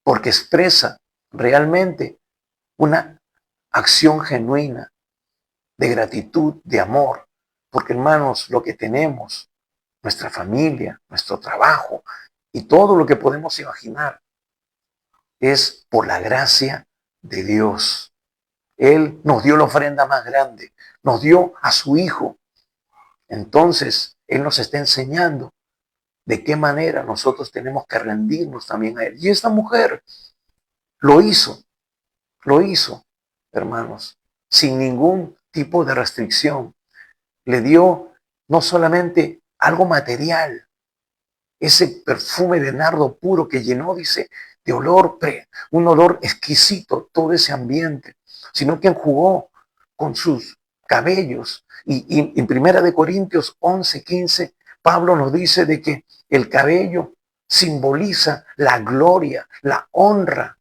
porque expresa realmente una acción genuina de gratitud, de amor. Porque hermanos, lo que tenemos, nuestra familia, nuestro trabajo y todo lo que podemos imaginar es por la gracia de Dios. Él nos dio la ofrenda más grande, nos dio a su Hijo. Entonces, Él nos está enseñando de qué manera nosotros tenemos que rendirnos también a Él. Y esta mujer lo hizo, hermanos, sin ningún tipo de restricción. le dio no solamente algo material, ese perfume de nardo puro que llenó, dice, de olor, un olor exquisito, todo ese ambiente, sino que enjugó con sus cabellos. Y en Primera de Corintios 11:15, Pablo nos dice de que el cabello simboliza la gloria, la honra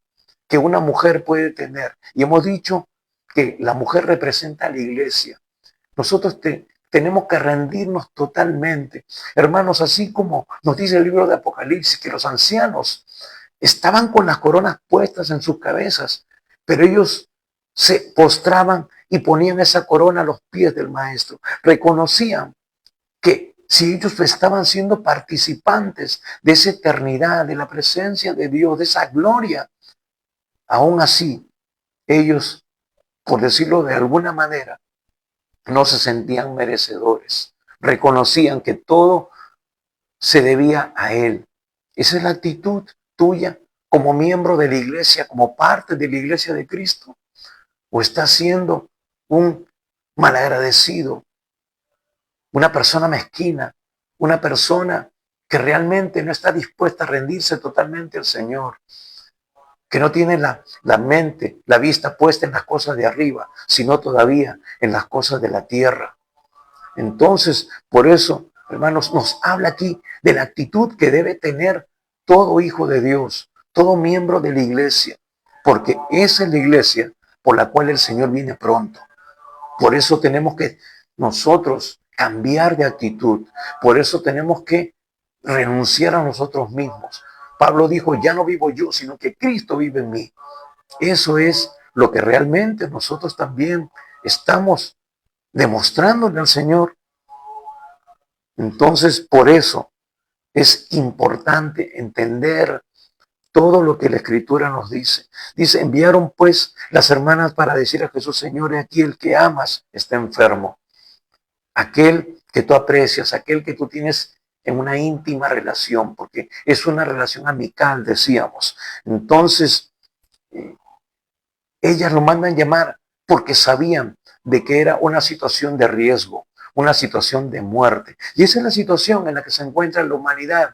que una mujer puede tener. Y hemos dicho que la mujer representa a la iglesia. Nosotros tenemos que rendirnos totalmente. Hermanos, así como nos dice el libro de Apocalipsis, que los ancianos estaban con las coronas puestas en sus cabezas, pero ellos se postraban y ponían esa corona a los pies del maestro. Reconocían que si ellos estaban siendo participantes de esa eternidad, de la presencia de Dios, de esa gloria, aún así, ellos, por decirlo de alguna manera, no se sentían merecedores. Reconocían que todo se debía a Él. Esa es la actitud tuya como miembro de la iglesia, como parte de la iglesia de Cristo. ¿O estás siendo un malagradecido, una persona mezquina, una persona que realmente no está dispuesta a rendirse totalmente al Señor, que no tiene la mente, la vista puesta en las cosas de arriba, sino todavía en las cosas de la tierra? Entonces, por eso, hermanos, nos habla aquí de la actitud que debe tener todo hijo de Dios, todo miembro de la iglesia, porque esa es la iglesia por la cual el Señor viene pronto. Por eso tenemos que nosotros cambiar de actitud, por eso tenemos que renunciar a nosotros mismos. Pablo dijo, ya no vivo yo, sino que Cristo vive en mí. Eso es lo que realmente nosotros también estamos demostrándole al Señor. Entonces, por eso es importante entender todo lo que la Escritura nos dice. Dice, enviaron pues las hermanas para decir a Jesús, Señor, aquí el que amas está enfermo. Aquel que tú aprecias, aquel que tú tienes en una íntima relación, porque es una relación amical, decíamos. Entonces, ellas lo mandan llamar porque sabían de que era una situación de riesgo, una situación de muerte. Y esa es la situación en la que se encuentra la humanidad.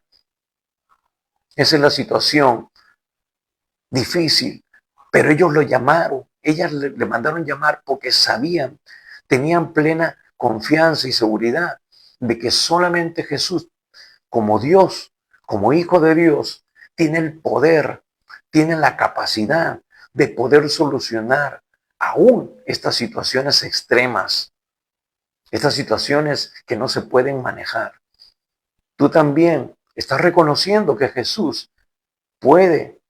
Esa es la situación difícil. Pero ellos lo llamaron, ellas le mandaron llamar porque sabían, tenían plena confianza y seguridad de que solamente Jesús, como Dios, como Hijo de Dios, tiene el poder, tiene la capacidad de poder solucionar aún estas situaciones extremas, estas situaciones que no se pueden manejar. Tú también estás reconociendo que Jesús puede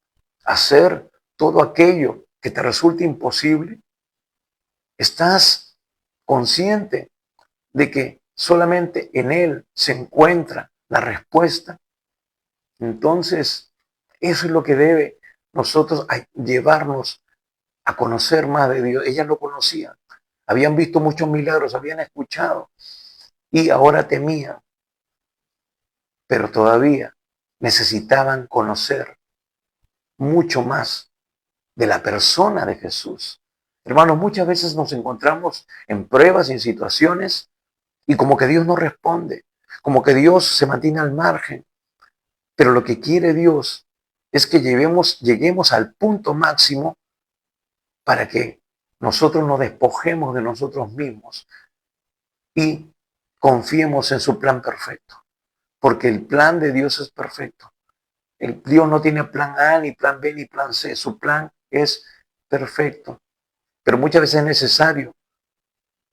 hacer todo aquello que te resulte imposible. Estás consciente de que solamente en Él se encuentra la respuesta. Entonces, eso es lo que debe nosotros llevarnos a conocer más de Dios. Ellas lo conocían, habían visto muchos milagros, habían escuchado y ahora temían, pero todavía necesitaban conocer mucho más de la persona de Jesús. Hermanos, muchas veces nos encontramos en pruebas y en situaciones y como que Dios no responde, como que Dios se mantiene al margen. Pero lo que quiere Dios es que lleguemos al punto máximo para que nosotros nos despojemos de nosotros mismos y confiemos en su plan perfecto. Porque el plan de Dios es perfecto. Dios no tiene plan A, ni plan B, ni plan C. Su plan es perfecto. Pero muchas veces es necesario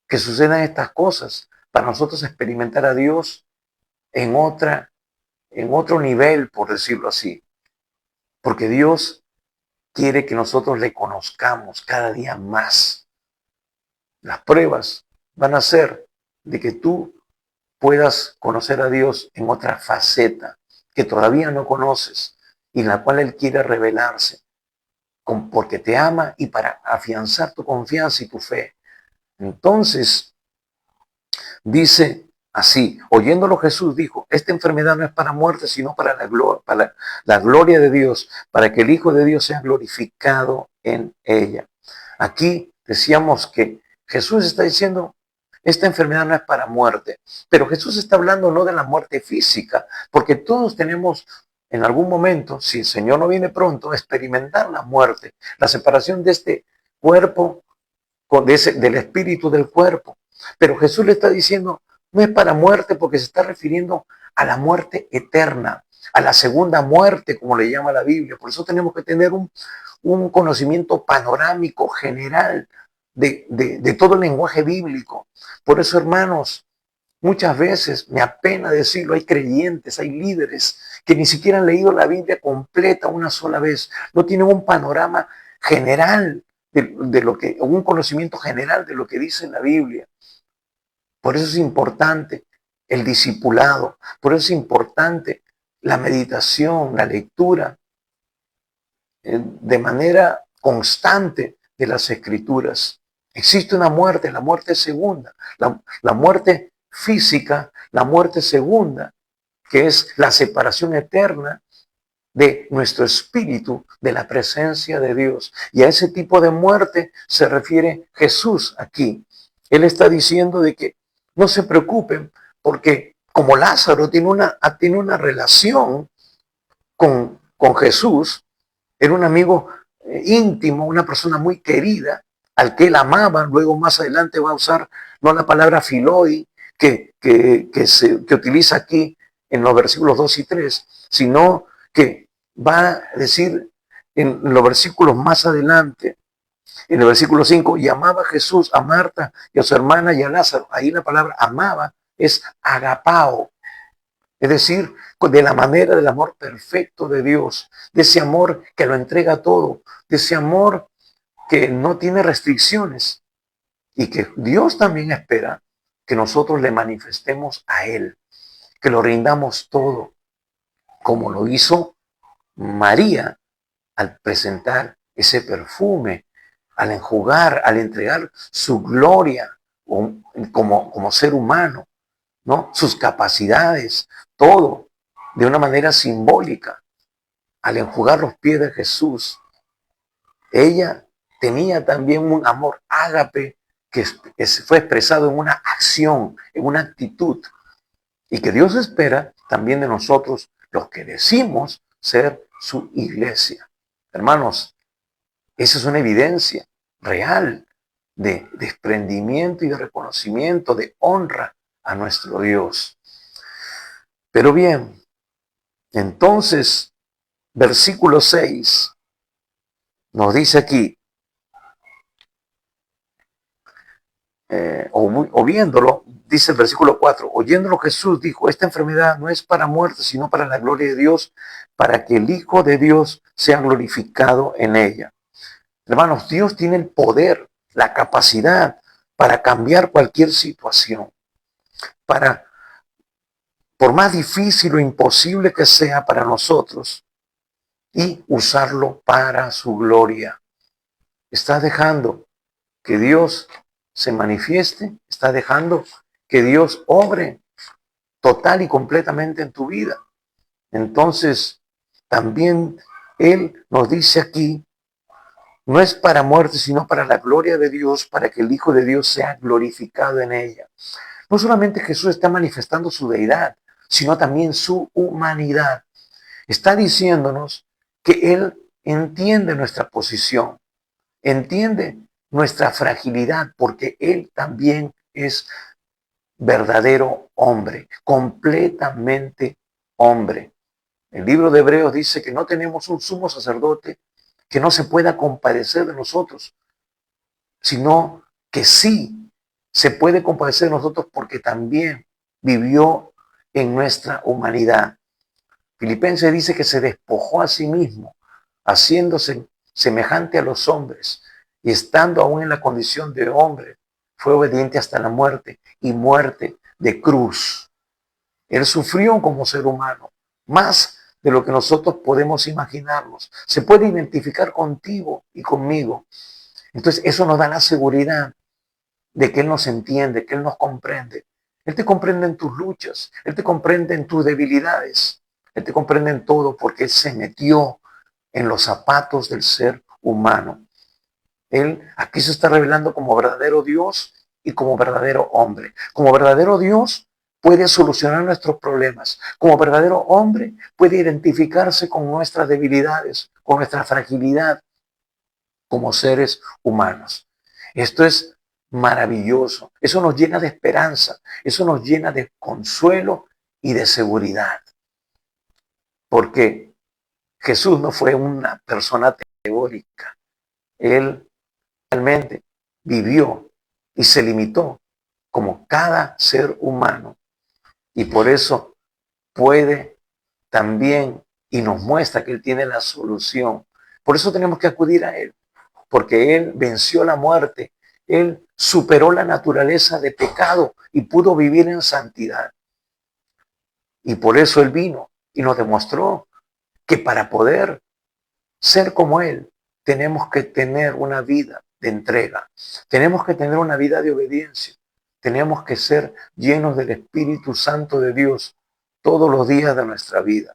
que sucedan estas cosas para nosotros experimentar a Dios en otro nivel, por decirlo así. Porque Dios quiere que nosotros le conozcamos cada día más. Las pruebas van a ser de que tú puedas conocer a Dios en otra faceta que todavía no conoces y en la cual Él quiere revelarse porque te ama y para afianzar tu confianza y tu fe. Entonces, dice así, oyéndolo Jesús dijo, esta enfermedad no es para muerte, sino para la gloria de Dios, para que el Hijo de Dios sea glorificado en ella. Aquí decíamos que Jesús está diciendo esta enfermedad no es para muerte. Pero Jesús está hablando no de la muerte física, porque todos tenemos en algún momento, si el Señor no viene pronto, experimentar la muerte, la separación de este cuerpo, del espíritu del cuerpo. Pero Jesús le está diciendo, no es para muerte porque se está refiriendo a la muerte eterna, a la segunda muerte, como le llama la Biblia. Por eso tenemos que tener un conocimiento panorámico general de todo el lenguaje bíblico. Por eso, hermanos, muchas veces, me apena decirlo, hay creyentes, hay líderes que ni siquiera han leído la Biblia completa una sola vez, no tienen un panorama general de lo que, un conocimiento general de lo que dice la Biblia. Por eso es importante el discipulado, por eso es importante la meditación, la lectura de manera constante de las Escrituras. Existe una muerte, la muerte segunda, la muerte física, la muerte segunda, que es la separación eterna de nuestro espíritu de la presencia de Dios. Y a ese tipo de muerte se refiere Jesús aquí. Él está diciendo de que no se preocupen porque como Lázaro tiene una relación con Jesús, era un amigo íntimo, una persona muy querida, al que él amaba. Luego más adelante va a usar no la palabra filoi que utiliza aquí en los versículos 2 y 3, sino que va a decir en los versículos más adelante, en el versículo 5, y amaba a Jesús, a Marta y a su hermana y a Lázaro. Ahí la palabra amaba es agapao, es decir, de la manera del amor perfecto de Dios, de ese amor que lo entrega todo, de ese amor que no tiene restricciones y que Dios también espera que nosotros le manifestemos a Él, que lo rindamos todo, como lo hizo María al presentar ese perfume, al enjugar, al entregar su gloria como ser humano, ¿no? Sus capacidades, todo, de una manera simbólica. Al enjugar los pies de Jesús, ella tenía también un amor ágape que fue expresado en una acción, en una actitud, y que Dios espera también de nosotros, los que decimos ser su iglesia. Hermanos, esa es una evidencia real de desprendimiento y de reconocimiento, de honra a nuestro Dios. Pero bien, entonces, versículo 6 nos dice aquí, o viéndolo, dice el versículo 4, oyéndolo Jesús dijo, esta enfermedad no es para muerte, sino para la gloria de Dios, para que el Hijo de Dios sea glorificado en ella. Hermanos, Dios tiene el poder, la capacidad para cambiar cualquier situación, para, por más difícil o imposible que sea para nosotros, y usarlo para su gloria. Está dejando que Dios se manifieste, está dejando que Dios obre total y completamente en tu vida. Entonces, también Él nos dice aquí, no es para muerte, sino para la gloria de Dios, para que el Hijo de Dios sea glorificado en ella. No solamente Jesús está manifestando su deidad, sino también su humanidad. Está diciéndonos que Él entiende nuestra posición, entiende nuestra fragilidad, porque Él también es verdadero hombre, completamente hombre. El libro de Hebreos dice que no tenemos un sumo sacerdote que no se pueda compadecer de nosotros, sino que sí se puede compadecer de nosotros porque también vivió en nuestra humanidad. Filipenses dice que se despojó a sí mismo, haciéndose semejante a los hombres, y estando aún en la condición de hombre, fue obediente hasta la muerte, y muerte de cruz. Él sufrió como ser humano, más de lo que nosotros podemos imaginarnos. Se puede identificar contigo y conmigo. Entonces eso nos da la seguridad de que Él nos entiende, que Él nos comprende. Él te comprende en tus luchas, Él te comprende en tus debilidades, Él te comprende en todo porque Él se metió en los zapatos del ser humano. Él aquí se está revelando como verdadero Dios y como verdadero hombre. Como verdadero Dios puede solucionar nuestros problemas. Como verdadero hombre puede identificarse con nuestras debilidades, con nuestra fragilidad como seres humanos. Esto es maravilloso. Eso nos llena de esperanza. Eso nos llena de consuelo y de seguridad. Porque Jesús no fue una persona teórica. Él realmente vivió y se limitó como cada ser humano. Y por eso puede también y nos muestra que Él tiene la solución. Por eso tenemos que acudir a Él, porque Él venció la muerte. Él superó la naturaleza de pecado y pudo vivir en santidad. Y por eso Él vino y nos demostró que para poder ser como Él, tenemos que tener una vida de entrega. Tenemos que tener una vida de obediencia. Tenemos que ser llenos del Espíritu Santo de Dios todos los días de nuestra vida.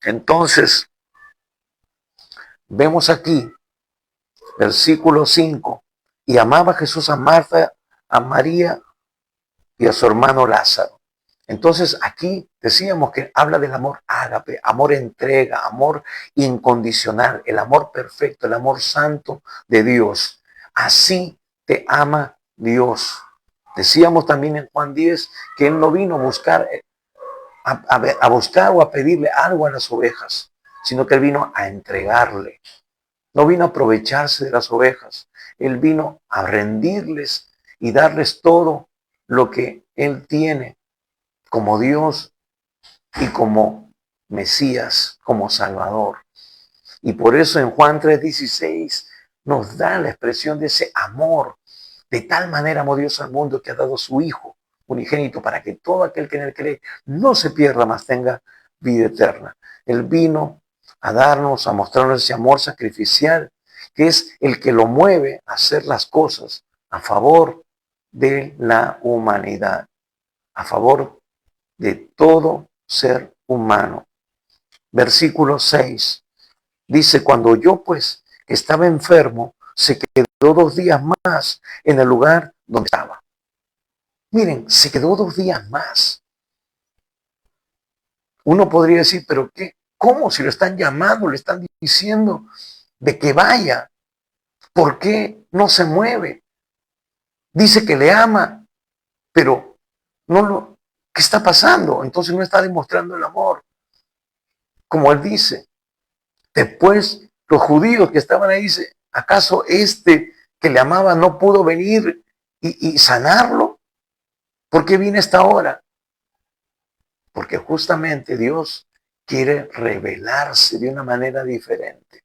Entonces, vemos aquí, versículo 5, y amaba Jesús a Marta, a María y a su hermano Lázaro. Entonces aquí decíamos que habla del amor ágape, amor entrega, amor incondicional, el amor perfecto, el amor santo de Dios. Así te ama Dios. Decíamos también en Juan 10 que Él no vino a buscar, a buscar o a pedirle algo a las ovejas, sino que Él vino a entregarle. No vino a aprovecharse de las ovejas. Él vino a rendirles y darles todo lo que Él tiene como Dios y como Mesías, como Salvador. Y por eso en Juan 3:16 nos da la expresión de ese amor. De tal manera amó Dios al mundo que ha dado su Hijo unigénito para que todo aquel que en él cree no se pierda, mas tenga vida eterna. Él vino a darnos, a mostrarnos ese amor sacrificial, que es el que lo mueve a hacer las cosas a favor de la humanidad, a favor de todo ser humano. Versículo 6 dice, cuando yo pues estaba enfermo, se quedó 2 días más en el lugar donde estaba. Miren, se quedó 2 días más. Uno podría decir, pero ¿qué? ¿Cómo? Si lo están llamando, le están diciendo de que vaya. ¿Por qué no se mueve? Dice que le ama, pero no lo, ¿qué está pasando? Entonces no está demostrando el amor. Como él dice. Después los judíos que estaban ahí dicen, ¿acaso este que le amaba no pudo venir y sanarlo? ¿Por qué viene esta hora? Porque justamente Dios quiere revelarse de una manera diferente.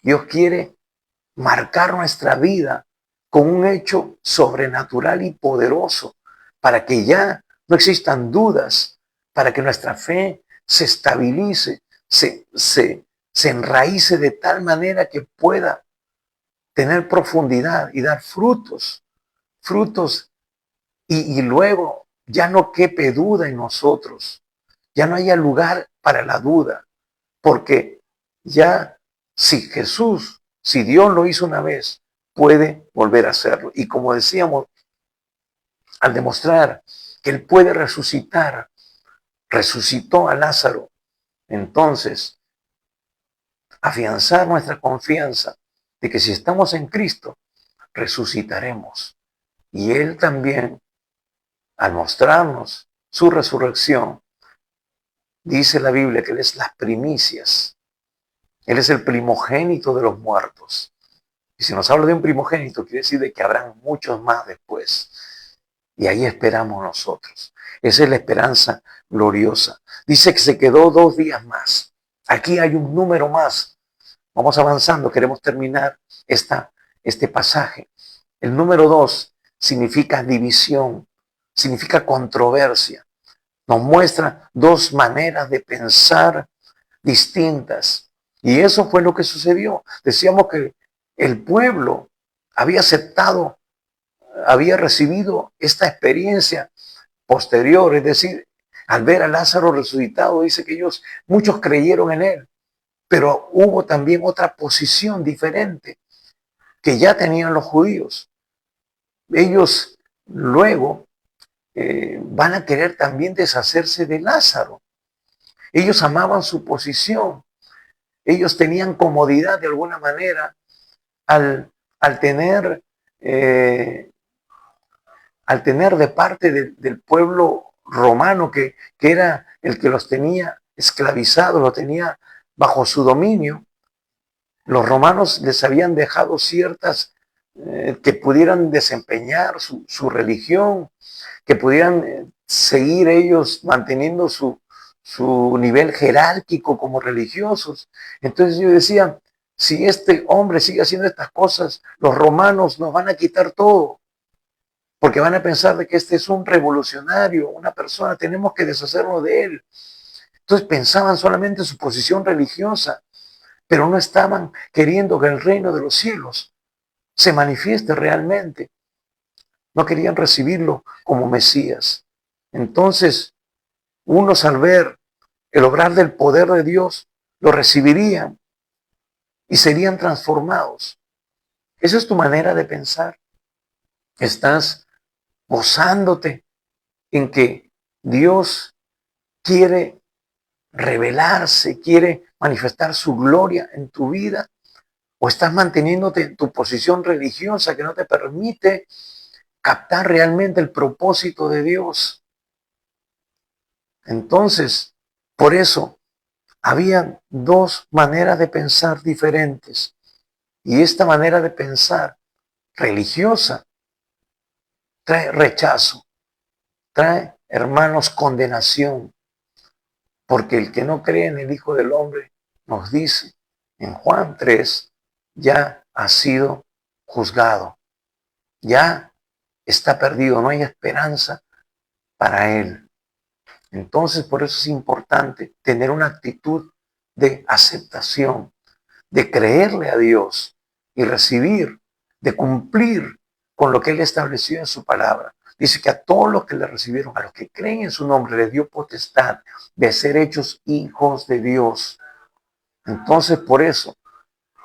Dios quiere marcar nuestra vida con un hecho sobrenatural y poderoso para que ya no existan dudas, para que nuestra fe se estabilice, se enraíce de tal manera que pueda tener profundidad y dar frutos, y luego ya no quepe duda en nosotros, ya no haya lugar para la duda, porque ya si Dios lo hizo una vez, puede volver a hacerlo. Y como decíamos, al demostrar que Él puede resucitar, resucitó a Lázaro, entonces afianzar nuestra confianza de que si estamos en Cristo, resucitaremos. Y Él también, al mostrarnos su resurrección, dice la Biblia que Él es las primicias. Él es el primogénito de los muertos. Y si nos habla de un primogénito, quiere decir de que habrán muchos más después. Y ahí esperamos nosotros. Esa es la esperanza gloriosa. Dice que se quedó 2 días más. Aquí hay un número más. Vamos avanzando, queremos terminar este pasaje. El número 2 significa división, significa controversia. Nos muestra 2 maneras de pensar distintas. Y eso fue lo que sucedió. Decíamos que el pueblo había aceptado, había recibido esta experiencia posterior, es decir, al ver a Lázaro resucitado, dice que muchos creyeron en él, pero hubo también otra posición diferente que ya tenían los judíos. Ellos luego van a querer también deshacerse de Lázaro. Ellos amaban su posición, ellos tenían comodidad de alguna manera al tener, eh, al tener de parte del pueblo romano que era el que los tenía esclavizados, los tenía bajo su dominio. Los romanos les habían dejado ciertas que pudieran desempeñar su religión, que pudieran seguir ellos manteniendo su nivel jerárquico como religiosos. Entonces yo decía, si este hombre sigue haciendo estas cosas, los romanos nos van a quitar todo, porque van a pensar de que este es un revolucionario, una persona, tenemos que deshacernos de él. Entonces pensaban solamente en su posición religiosa, pero no estaban queriendo que el reino de los cielos se manifieste realmente. No querían recibirlo como Mesías. Entonces, unos al ver el obrar del poder de Dios, lo recibirían y serían transformados. Esa es tu manera de pensar. Estás gozándote en que Dios quiere revelarse, quiere manifestar su gloria en tu vida, o estás manteniéndote en tu posición religiosa que no te permite captar realmente el propósito de Dios. Entonces, por eso había dos maneras de pensar diferentes. Y esta manera de pensar religiosa trae rechazo, trae, hermanos, condenación. Porque el que no cree en el Hijo del Hombre, nos dice en Juan 3, ya ha sido juzgado, ya está perdido, no hay esperanza para él. Entonces, por eso es importante tener una actitud de aceptación, de creerle a Dios y recibir, de cumplir con lo que Él estableció en su palabra. Dice que a todos los que le recibieron, a los que creen en su nombre, les dio potestad de ser hechos hijos de Dios. Entonces, por eso,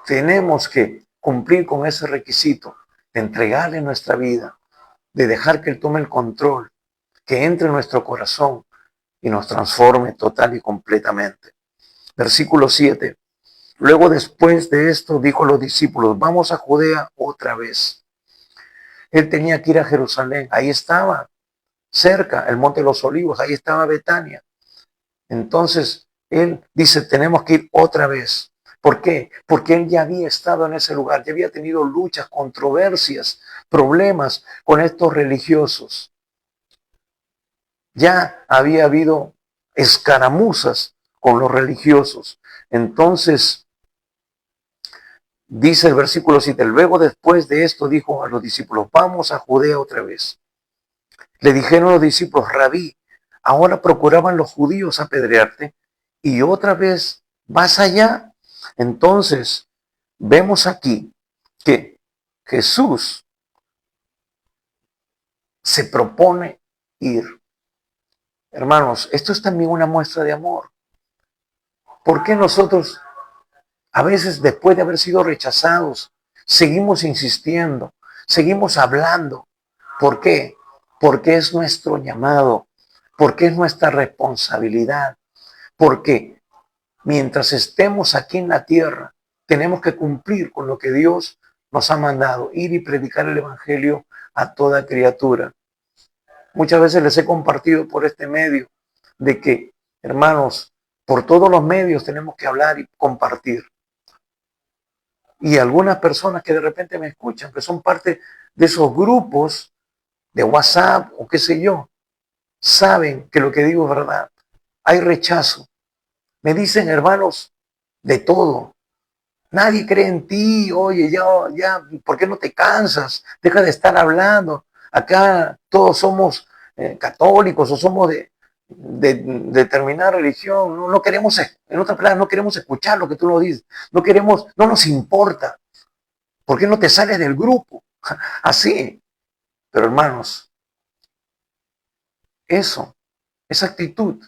tenemos que cumplir con ese requisito de entregarle nuestra vida, de dejar que Él tome el control, que entre en nuestro corazón y nos transforme total y completamente. Versículo 7. Luego, después de esto, dijo a los discípulos, vamos a Judea otra vez. Él tenía que ir a Jerusalén. Ahí estaba, cerca, el Monte de los Olivos. Ahí estaba Betania. Entonces, él dice, tenemos que ir otra vez. ¿Por qué? Porque él ya había estado en ese lugar, ya había tenido luchas, controversias, problemas con estos religiosos. Ya había habido escaramuzas con los religiosos. Entonces, dice el versículo 7, luego después de esto dijo a los discípulos, vamos a Judea otra vez. Le dijeron los discípulos, Rabí, ahora procuraban los judíos apedrearte y otra vez vas allá. Entonces, vemos aquí que Jesús se propone ir. Hermanos, esto es también una muestra de amor. ¿Por qué nosotros, a veces después de haber sido rechazados, seguimos insistiendo, seguimos hablando? ¿Por qué? Porque es nuestro llamado, porque es nuestra responsabilidad, porque mientras estemos aquí en la tierra, tenemos que cumplir con lo que Dios nos ha mandado, ir y predicar el Evangelio a toda criatura. Muchas veces les he compartido por este medio de que, hermanos, por todos los medios tenemos que hablar y compartir. Y algunas personas que de repente me escuchan, que son parte de esos grupos de WhatsApp o qué sé yo, saben que lo que digo es verdad. Hay rechazo. Me dicen, hermanos, de todo. Nadie cree en ti. Oye, ya, ¿por qué no te cansas? Deja de estar hablando. Acá todos somos católicos o somos de determinada religión. No queremos, en otras palabras, no queremos escuchar lo que tú nos dices. No queremos, no nos importa. ¿Por qué no te sales del grupo? Así. Pero hermanos, esa actitud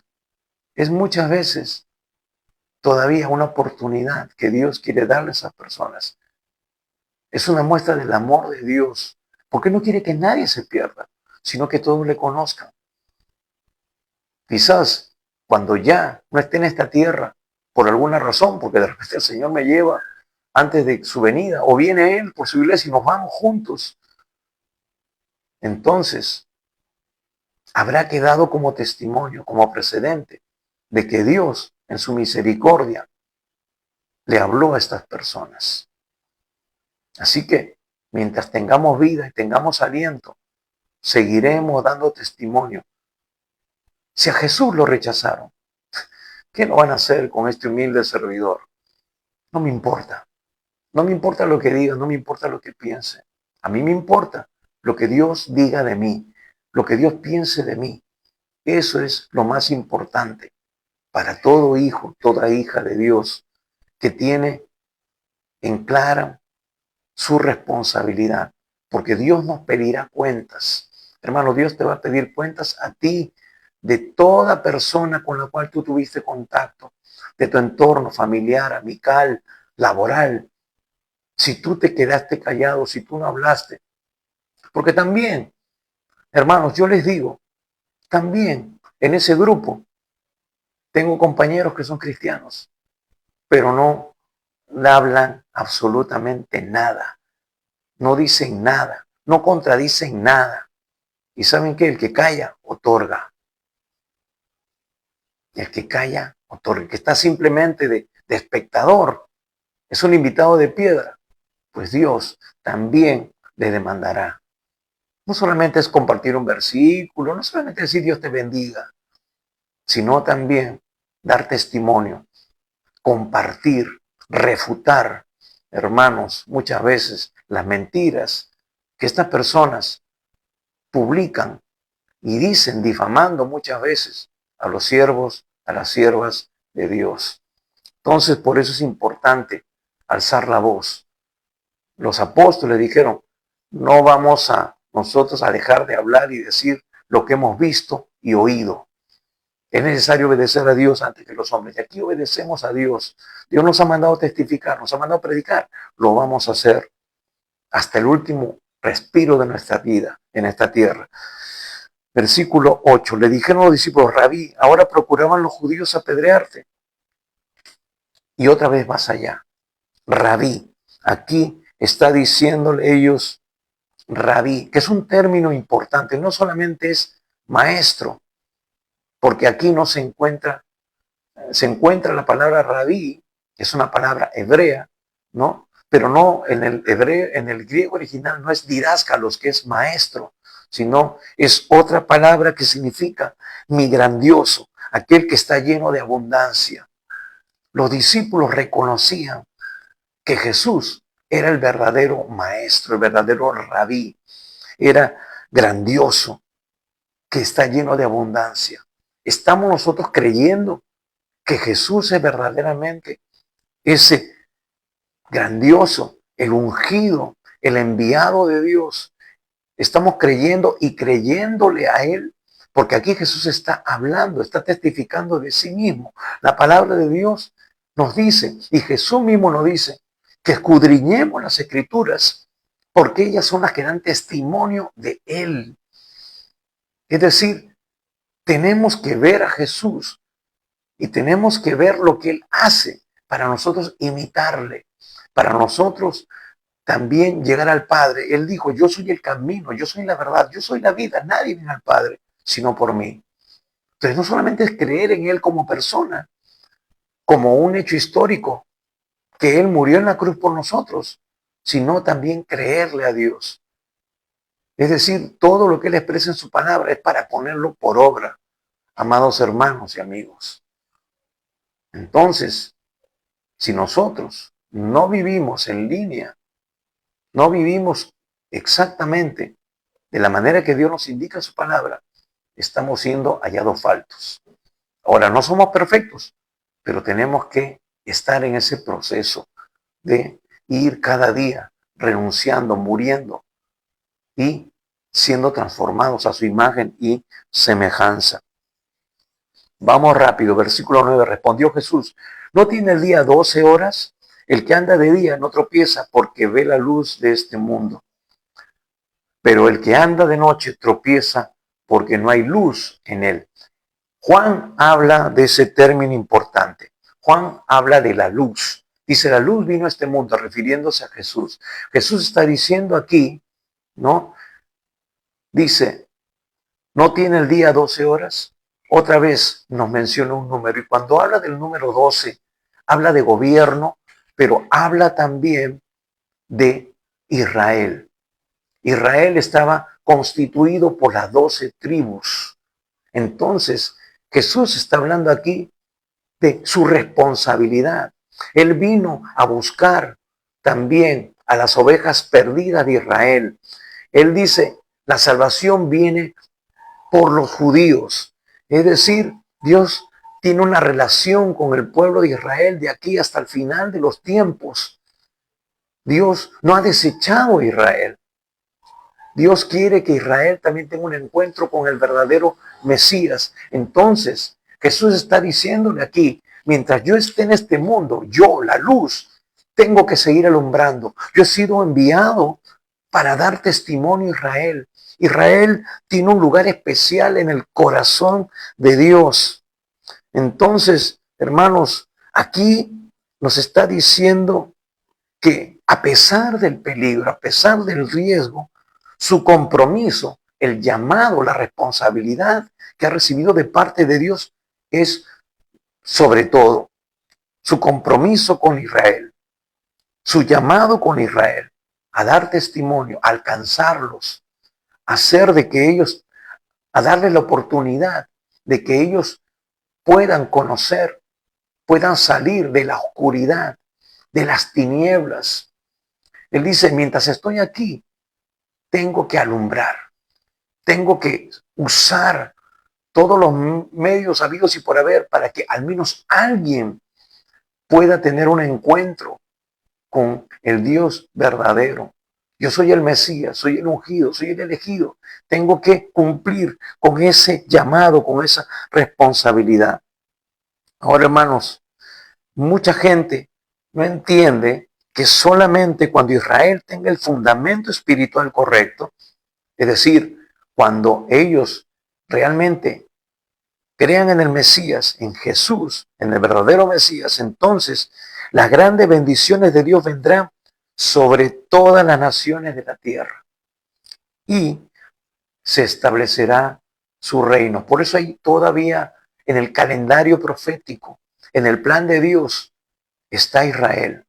es muchas veces todavía una oportunidad que Dios quiere darle a esas personas. Es una muestra del amor de Dios, porque no quiere que nadie se pierda. sino que todos le conozcan. Quizás cuando ya no esté en esta tierra, por alguna razón, porque de repente el Señor me lleva antes de su venida, o viene Él por su iglesia y nos vamos juntos, entonces habrá quedado como testimonio, como precedente, de que Dios, en su misericordia, le habló a estas personas. Así que, mientras tengamos vida y tengamos aliento, seguiremos dando testimonio. Si a Jesús lo rechazaron, ¿qué no van a hacer con este humilde servidor? No me importa. No me importa lo que diga, no me importa lo que piense. A mí me importa lo que Dios diga de mí, lo que Dios piense de mí. Eso es lo más importante para todo hijo, toda hija de Dios que tiene en clara su responsabilidad, porque Dios nos pedirá cuentas. Hermano, Dios te va a pedir cuentas a ti de toda persona con la cual tú tuviste contacto, de tu entorno familiar, amical, laboral. Si tú te quedaste callado, si tú no hablaste. Porque también, hermanos, yo les digo, también en ese grupo tengo compañeros que son cristianos, pero no hablan absolutamente nada, no dicen nada, no contradicen nada. ¿Y saben qué? El que calla, otorga. El que calla, otorga. El que está simplemente de espectador, es un invitado de piedra, pues Dios también le demandará. No solamente es compartir un versículo, no solamente decir Dios te bendiga, sino también dar testimonio, compartir, refutar, hermanos, muchas veces las mentiras que estas personas publican y dicen, difamando muchas veces a los siervos, a las siervas de Dios. Entonces, por eso es importante alzar la voz. Los apóstoles dijeron, no vamos a nosotros a dejar de hablar y decir lo que hemos visto y oído. Es necesario obedecer a Dios antes que los hombres. Y aquí obedecemos a Dios. Dios nos ha mandado testificar, nos ha mandado predicar. Lo vamos a hacer hasta el último respiro de nuestra vida en esta tierra. Versículo 8. Le dijeron los discípulos, Rabí, ahora procuraban los judíos apedrearte. Y otra vez más allá. Rabí. Aquí está diciéndole ellos, Rabí, que es un término importante. No solamente es maestro, porque aquí no se encuentra la palabra rabí, que es una palabra hebrea, ¿no? Pero no en el hebreo, en el griego original no es didáscalos, que es maestro, sino es otra palabra que significa mi grandioso, aquel que está lleno de abundancia. Los discípulos reconocían que Jesús era el verdadero maestro, el verdadero rabí, era grandioso, que está lleno de abundancia. ¿Estamos nosotros creyendo que Jesús es verdaderamente ese grandioso, el ungido, el enviado de Dios? Estamos creyendo y creyéndole a Él, porque aquí Jesús está hablando, está testificando de sí mismo. La palabra de Dios nos dice, y Jesús mismo nos dice, que escudriñemos las Escrituras, porque ellas son las que dan testimonio de Él. Es decir, tenemos que ver a Jesús y tenemos que ver lo que Él hace para nosotros imitarle, para nosotros también llegar al Padre. Él dijo, yo soy el camino, yo soy la verdad, yo soy la vida. Nadie viene al Padre sino por mí. Entonces no solamente es creer en Él como persona, como un hecho histórico, que Él murió en la cruz por nosotros, sino también creerle a Dios. Es decir, todo lo que Él expresa en su palabra es para ponerlo por obra, amados hermanos y amigos. Entonces, si nosotros no vivimos en línea, no vivimos exactamente de la manera que Dios nos indica en su palabra, estamos siendo hallados faltos. Ahora, no somos perfectos, pero tenemos que estar en ese proceso de ir cada día renunciando, muriendo y siendo transformados a su imagen y semejanza. Vamos rápido, versículo 9. Respondió Jesús, ¿no tiene el día 12 horas? El que anda de día no tropieza porque ve la luz de este mundo. pero el que anda de noche tropieza porque no hay luz en él. Juan habla de ese término importante. Juan habla de la luz. Dice, la luz vino a este mundo, refiriéndose a Jesús. Jesús está diciendo aquí, ¿no? Dice, ¿no tiene el día 12 horas? Otra vez nos menciona un número. Y cuando habla del número 12, habla de gobierno, pero habla también de Israel. Israel estaba constituido por las 12 tribus. Entonces, Jesús está hablando aquí de su responsabilidad. Él vino a buscar también a las ovejas perdidas de Israel. Él dice, la salvación viene por los judíos. Es decir, Dios tiene una relación con el pueblo de Israel de aquí hasta el final de los tiempos. Dios no ha desechado a Israel. Dios quiere que Israel también tenga un encuentro con el verdadero Mesías. Entonces, Jesús está diciéndole aquí, mientras yo esté en este mundo, yo, la luz, tengo que seguir alumbrando. Yo he sido enviado para dar testimonio a Israel. Israel tiene un lugar especial en el corazón de Dios. Entonces, hermanos, aquí nos está diciendo que a pesar del peligro, a pesar del riesgo, su compromiso, el llamado, la responsabilidad que ha recibido de parte de Dios es sobre todo su compromiso con Israel, su llamado con Israel, a dar testimonio, a alcanzarlos, a hacer de que ellos, a darles la oportunidad de que ellos puedan conocer, puedan salir de la oscuridad, de las tinieblas. Él dice, mientras estoy aquí, tengo que alumbrar, tengo que usar todos los medios habidos y por haber para que al menos alguien pueda tener un encuentro con el Dios verdadero. Yo soy el Mesías, soy el ungido, soy el elegido. Tengo que cumplir con ese llamado, con esa responsabilidad. Ahora, hermanos, mucha gente no entiende que solamente cuando Israel tenga el fundamento espiritual correcto, es decir, cuando ellos realmente crean en el Mesías, en Jesús, en el verdadero Mesías, entonces las grandes bendiciones de Dios vendrán sobre todas las naciones de la tierra y se establecerá su reino. Por eso hay todavía en el calendario profético, en el plan de Dios, está Israel.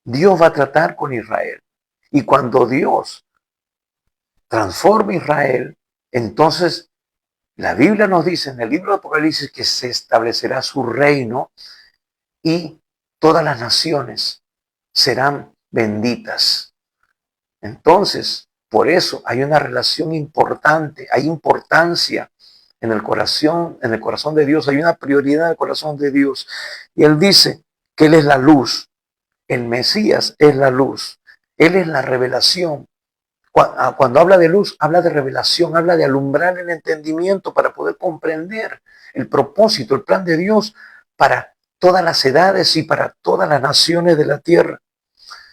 Dios va a tratar con Israel. Y cuando Dios transforma Israel, entonces la Biblia nos dice en el libro de Apocalipsis que se establecerá su reino y todas las naciones serán benditas. Entonces, por eso hay una relación importante, hay importancia en el corazón de Dios, hay una prioridad en el corazón de Dios. Y Él dice que Él es la luz, el Mesías es la luz, Él es la revelación. Cuando habla de luz, habla de revelación, habla de alumbrar el entendimiento para poder comprender el propósito, el plan de Dios para todas las edades y para todas las naciones de la tierra.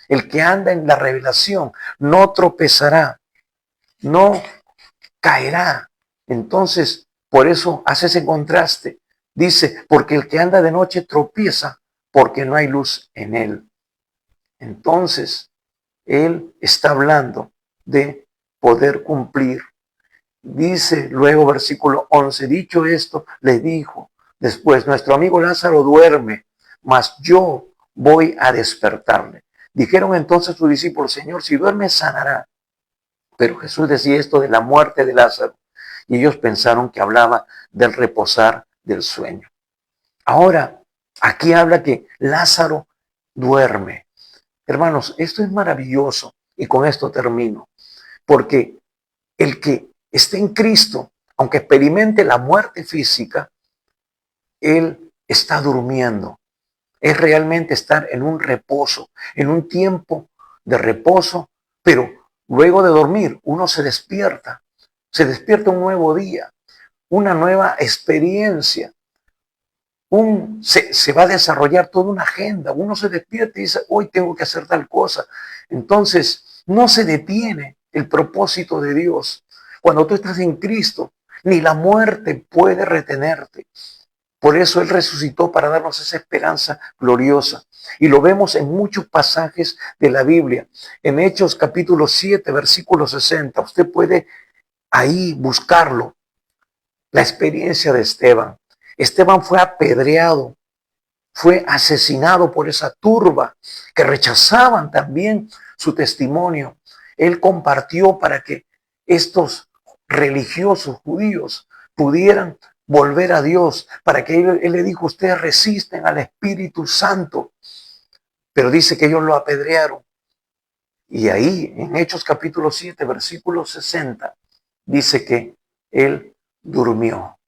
El que anda en la revelación no tropezará, no caerá. Entonces, por eso hace ese contraste. Dice, porque el que anda de noche tropieza porque no hay luz en él. Entonces, él está hablando de poder cumplir. Dice luego versículo 11, dicho esto, le dijo después, nuestro amigo Lázaro duerme, mas yo voy a despertarle. Dijeron entonces sus discípulos, Señor, si duerme sanará. Pero Jesús decía esto de la muerte de Lázaro y ellos pensaron que hablaba del reposar del sueño. Ahora, aquí habla que Lázaro duerme. Hermanos, esto es maravilloso y con esto termino, porque el que esté en Cristo, aunque experimente la muerte física, él está durmiendo. Es realmente estar en un reposo, en un tiempo de reposo, pero luego de dormir uno se despierta un nuevo día, una nueva experiencia. Se va a desarrollar toda una agenda. Uno se despierta y dice, hoy tengo que hacer tal cosa. Entonces, no se detiene el propósito de Dios. Cuando tú estás en Cristo, ni la muerte puede retenerte. Por eso Él resucitó para darnos esa esperanza gloriosa. Y lo vemos en muchos pasajes de la Biblia. En Hechos capítulo 7, versículo 60. Usted puede ahí buscarlo. La experiencia de Esteban. Esteban fue apedreado, fue asesinado por esa turba que rechazaban también su testimonio. Él compartió para que estos religiosos judíos pudieran volver a Dios, para que él le dijo, ustedes resisten al Espíritu Santo, pero dice que ellos lo apedrearon. Y ahí, en Hechos capítulo 7, versículo 60, dice que él durmió.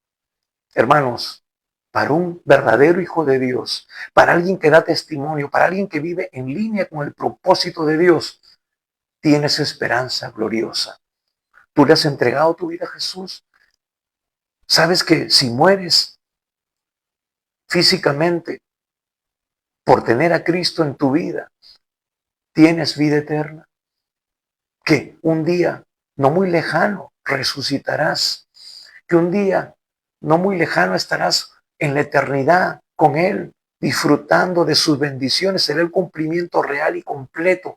Hermanos, para un verdadero hijo de Dios, para alguien que da testimonio, para alguien que vive en línea con el propósito de Dios, tienes esperanza gloriosa. Tú le has entregado tu vida a Jesús. Sabes que si mueres físicamente por tener a Cristo en tu vida, tienes vida eterna. Que un día, no muy lejano, resucitarás. Que un día, no muy lejano, estarás en la eternidad con Él, disfrutando de sus bendiciones. Será el cumplimiento real y completo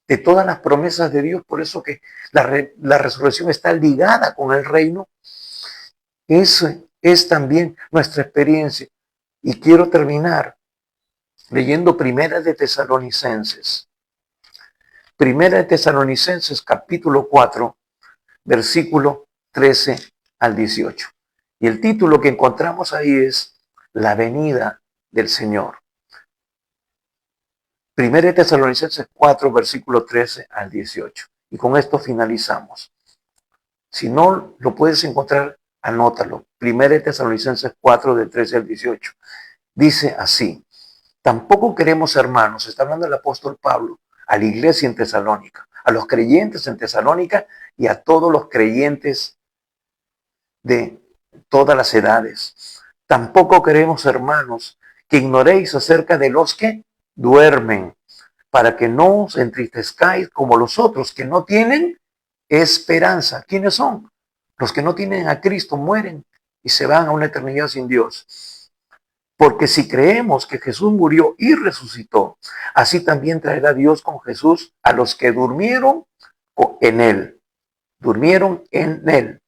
de todas las promesas de Dios. Por eso que la resurrección está ligada con el reino. Eso es también nuestra experiencia. Y quiero terminar leyendo Primera de Tesalonicenses. Primera de Tesalonicenses capítulo 4, versículo 13 al 18. Y el título que encontramos ahí es La venida del Señor. Primera de Tesalonicenses 4, versículo 13 al 18. Y con esto finalizamos. Si no lo puedes encontrar, anótalo. Primera de Tesalonicenses 4, de 13 al 18. Dice así: tampoco queremos, hermanos, está hablando el apóstol Pablo, a la iglesia en Tesalónica, a los creyentes en Tesalónica y a todos los creyentes de todas las edades. Tampoco queremos, hermanos, que ignoréis acerca de los que duermen, para que no os entristezcáis como los otros que no tienen esperanza. ¿Quiénes son? Los que no tienen a Cristo mueren y se van a una eternidad sin Dios. Porque si creemos que Jesús murió y resucitó, así también traerá Dios con Jesús a los que durmieron en Él. Durmieron en Él.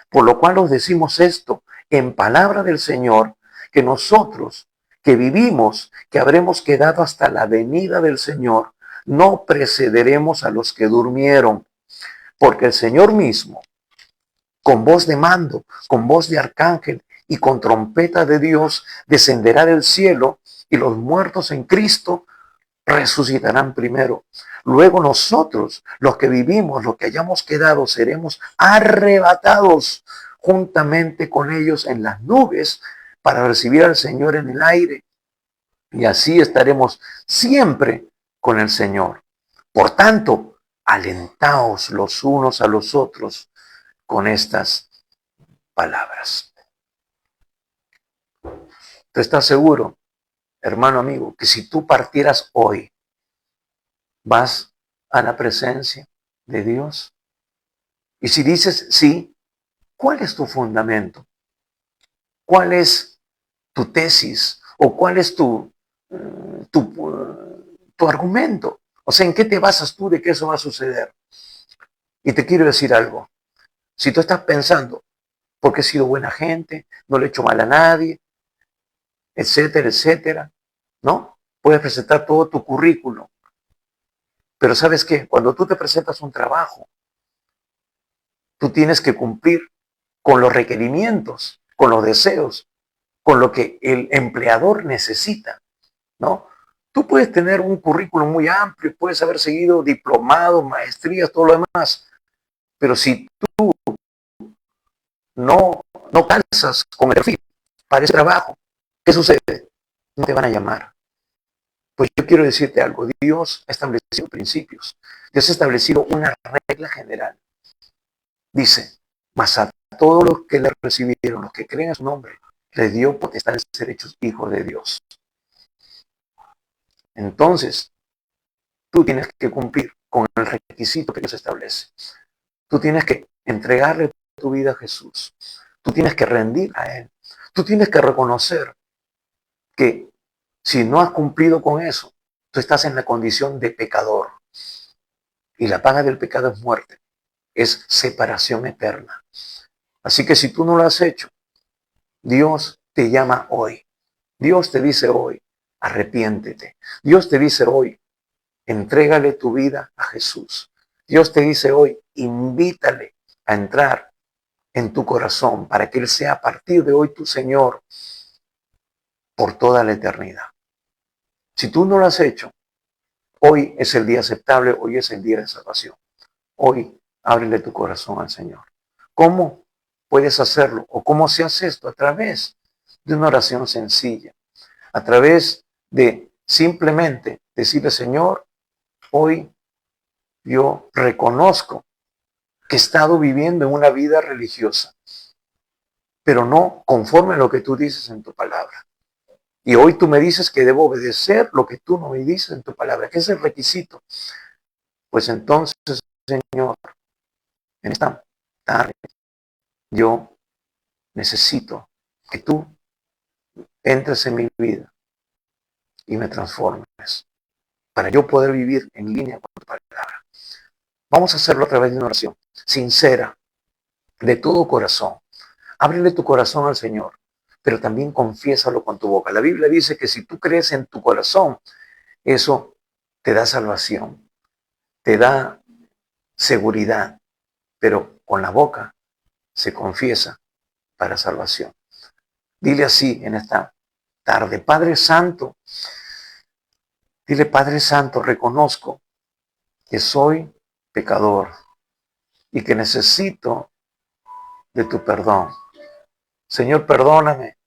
Por lo cual os decimos esto en palabra del Señor, que nosotros que vivimos, que habremos quedado hasta la venida del Señor, no precederemos a los que durmieron, porque el Señor mismo, con voz de mando, con voz de arcángel y con trompeta de Dios, descenderá del cielo, y los muertos en Cristo resucitarán primero. Luego nosotros, los que vivimos, los que hayamos quedado, seremos arrebatados juntamente con ellos en las nubes para recibir al Señor en el aire. Y así estaremos siempre con el Señor. Por tanto, alentaos los unos a los otros con estas palabras. ¿Tú estás seguro, hermano amigo, que si tú partieras hoy, vas a la presencia de Dios? Y si dices sí, ¿cuál es tu fundamento? ¿Cuál es tu tesis? ¿O cuál es tu argumento? O sea, ¿en qué te basas tú de que eso va a suceder? Y te quiero decir algo. Si tú estás pensando, porque he sido buena gente, no le he hecho mal a nadie, etcétera, etcétera, ¿no? Puedes presentar todo tu currículum. Pero ¿sabes qué? Cuando tú te presentas un trabajo, tú tienes que cumplir con los requerimientos, con los deseos, con lo que el empleador necesita, ¿no? Tú puedes tener un currículum muy amplio, puedes haber seguido diplomados, maestrías, todo lo demás, pero si tú no calzas con el perfil para ese trabajo, ¿qué sucede? No te van a llamar. Pues yo quiero decirte algo, Dios ha establecido principios, Dios ha establecido una regla general. Dice, mas a todos los que le recibieron, los que creen en su nombre, les dio potestad de ser hechos hijos de Dios. Entonces, tú tienes que cumplir con el requisito que Dios establece. Tú tienes que entregarle tu vida a Jesús. Tú tienes que rendir a Él. Tú tienes que reconocer que si no has cumplido con eso, tú estás en la condición de pecador. Y la paga del pecado es muerte, es separación eterna. Así que si tú no lo has hecho, Dios te llama hoy. Dios te dice hoy, arrepiéntete. Dios te dice hoy, entrégale tu vida a Jesús. Dios te dice hoy, invítale a entrar en tu corazón para que Él sea a partir de hoy tu Señor por toda la eternidad. Si tú no lo has hecho, hoy es el día aceptable, hoy es el día de salvación. Hoy ábrele tu corazón al Señor. ¿Cómo puedes hacerlo? ¿O cómo se hace esto? A través de una oración sencilla. A través de simplemente decirle, Señor, hoy yo reconozco que he estado viviendo en una vida religiosa, pero no conforme a lo que tú dices en tu palabra. Y hoy tú me dices que debo obedecer lo que tú no me dices en tu palabra, que es el requisito. Pues entonces, Señor, en esta tarde, yo necesito que tú entres en mi vida y me transformes para yo poder vivir en línea con tu palabra. Vamos a hacerlo a través de una oración sincera, de todo corazón. Ábrele tu corazón al Señor, pero también confiésalo con tu boca. La Biblia dice que si tú crees en tu corazón, eso te da salvación, te da seguridad, pero con la boca se confiesa para salvación. Dile así en esta tarde, Padre Santo, dile Padre Santo, reconozco que soy pecador y que necesito de tu perdón. Señor, perdóname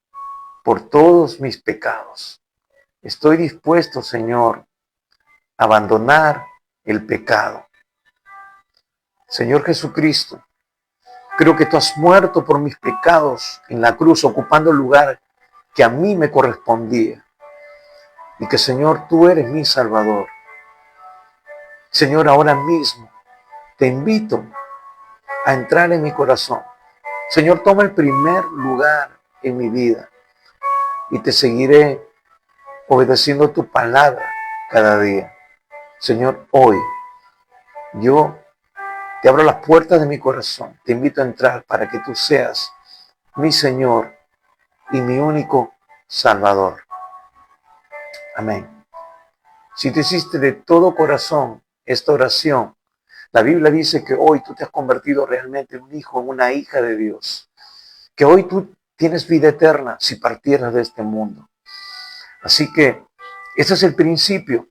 por todos mis pecados. Estoy dispuesto, Señor, a abandonar el pecado. Señor Jesucristo, creo que tú has muerto por mis pecados en la cruz, ocupando el lugar que a mí me correspondía. Y que, Señor, tú eres mi Salvador. Señor, ahora mismo te invito a entrar en mi corazón. Señor, toma el primer lugar en mi vida y te seguiré obedeciendo tu palabra cada día. Señor, hoy yo te abro las puertas de mi corazón. Te invito a entrar para que tú seas mi Señor y mi único Salvador. Amén. Si tú hiciste de todo corazón esta oración, la Biblia dice que hoy tú te has convertido realmente en un hijo, en una hija de Dios. Que hoy tú tienes vida eterna si partieras de este mundo. Así que este es el principio.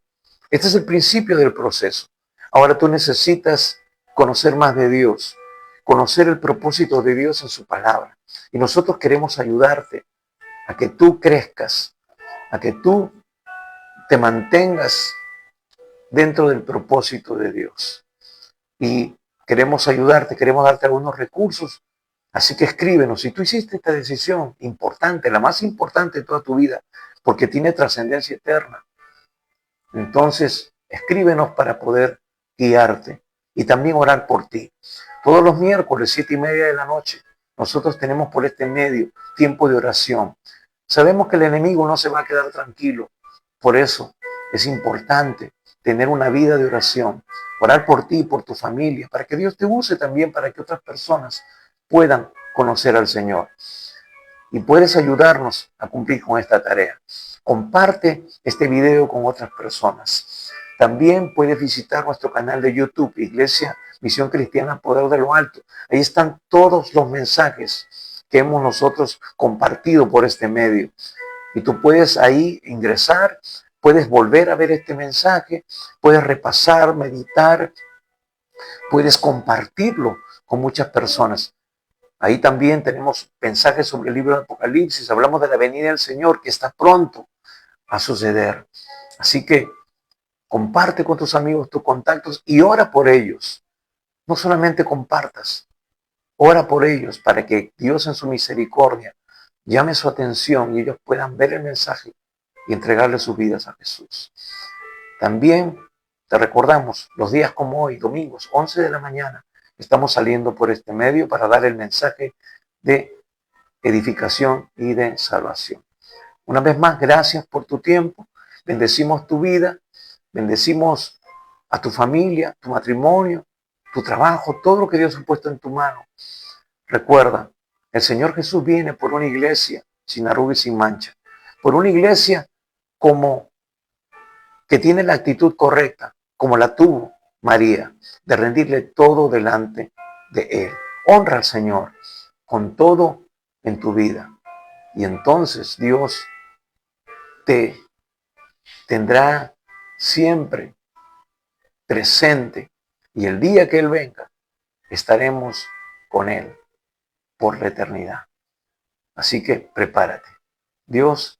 Este es el principio del proceso. Ahora tú necesitas conocer más de Dios, conocer el propósito de Dios en su palabra. Y nosotros queremos ayudarte a que tú crezcas, a que tú te mantengas dentro del propósito de Dios. Y queremos ayudarte, queremos darte algunos recursos. Así que escríbenos, si tú hiciste esta decisión importante, la más importante de toda tu vida, porque tiene trascendencia eterna, entonces escríbenos para poder guiarte y también orar por ti. Todos los miércoles, 7:30 de la noche, nosotros tenemos por este medio tiempo de oración. Sabemos que el enemigo no se va a quedar tranquilo, por eso es importante tener una vida de oración, orar por ti y por tu familia, para que Dios te use también para que otras personas puedan conocer al Señor. Y puedes ayudarnos a cumplir con esta tarea. Comparte este video con otras personas. También puedes visitar nuestro canal de YouTube, Iglesia Misión Cristiana Poder de lo Alto. Ahí están todos los mensajes que hemos nosotros compartido por este medio. Y tú puedes ahí ingresar, puedes volver a ver este mensaje, puedes repasar, meditar, puedes compartirlo con muchas personas. Ahí también tenemos mensajes sobre el libro de Apocalipsis, hablamos de la venida del Señor que está pronto a suceder. Así que comparte con tus amigos, tus contactos y ora por ellos. No solamente compartas, ora por ellos para que Dios en su misericordia llame su atención y ellos puedan ver el mensaje y entregarle sus vidas a Jesús. También Te recordamos, los días como hoy, domingos, 11 de la mañana, estamos saliendo por este medio para dar el mensaje de edificación y de salvación. Una vez más, gracias por tu tiempo. Bendecimos tu vida, bendecimos a tu familia, tu matrimonio, tu trabajo, todo lo que Dios ha puesto en tu mano. Recuerda, el Señor Jesús viene por una iglesia sin arruga y sin mancha, por una iglesia como que tiene la actitud correcta, como la tuvo María, de rendirle todo delante de Él. Honra al Señor con todo en tu vida. Y entonces Dios te tendrá siempre presente. Y el día que Él venga, estaremos con Él por la eternidad. Así que prepárate. Dios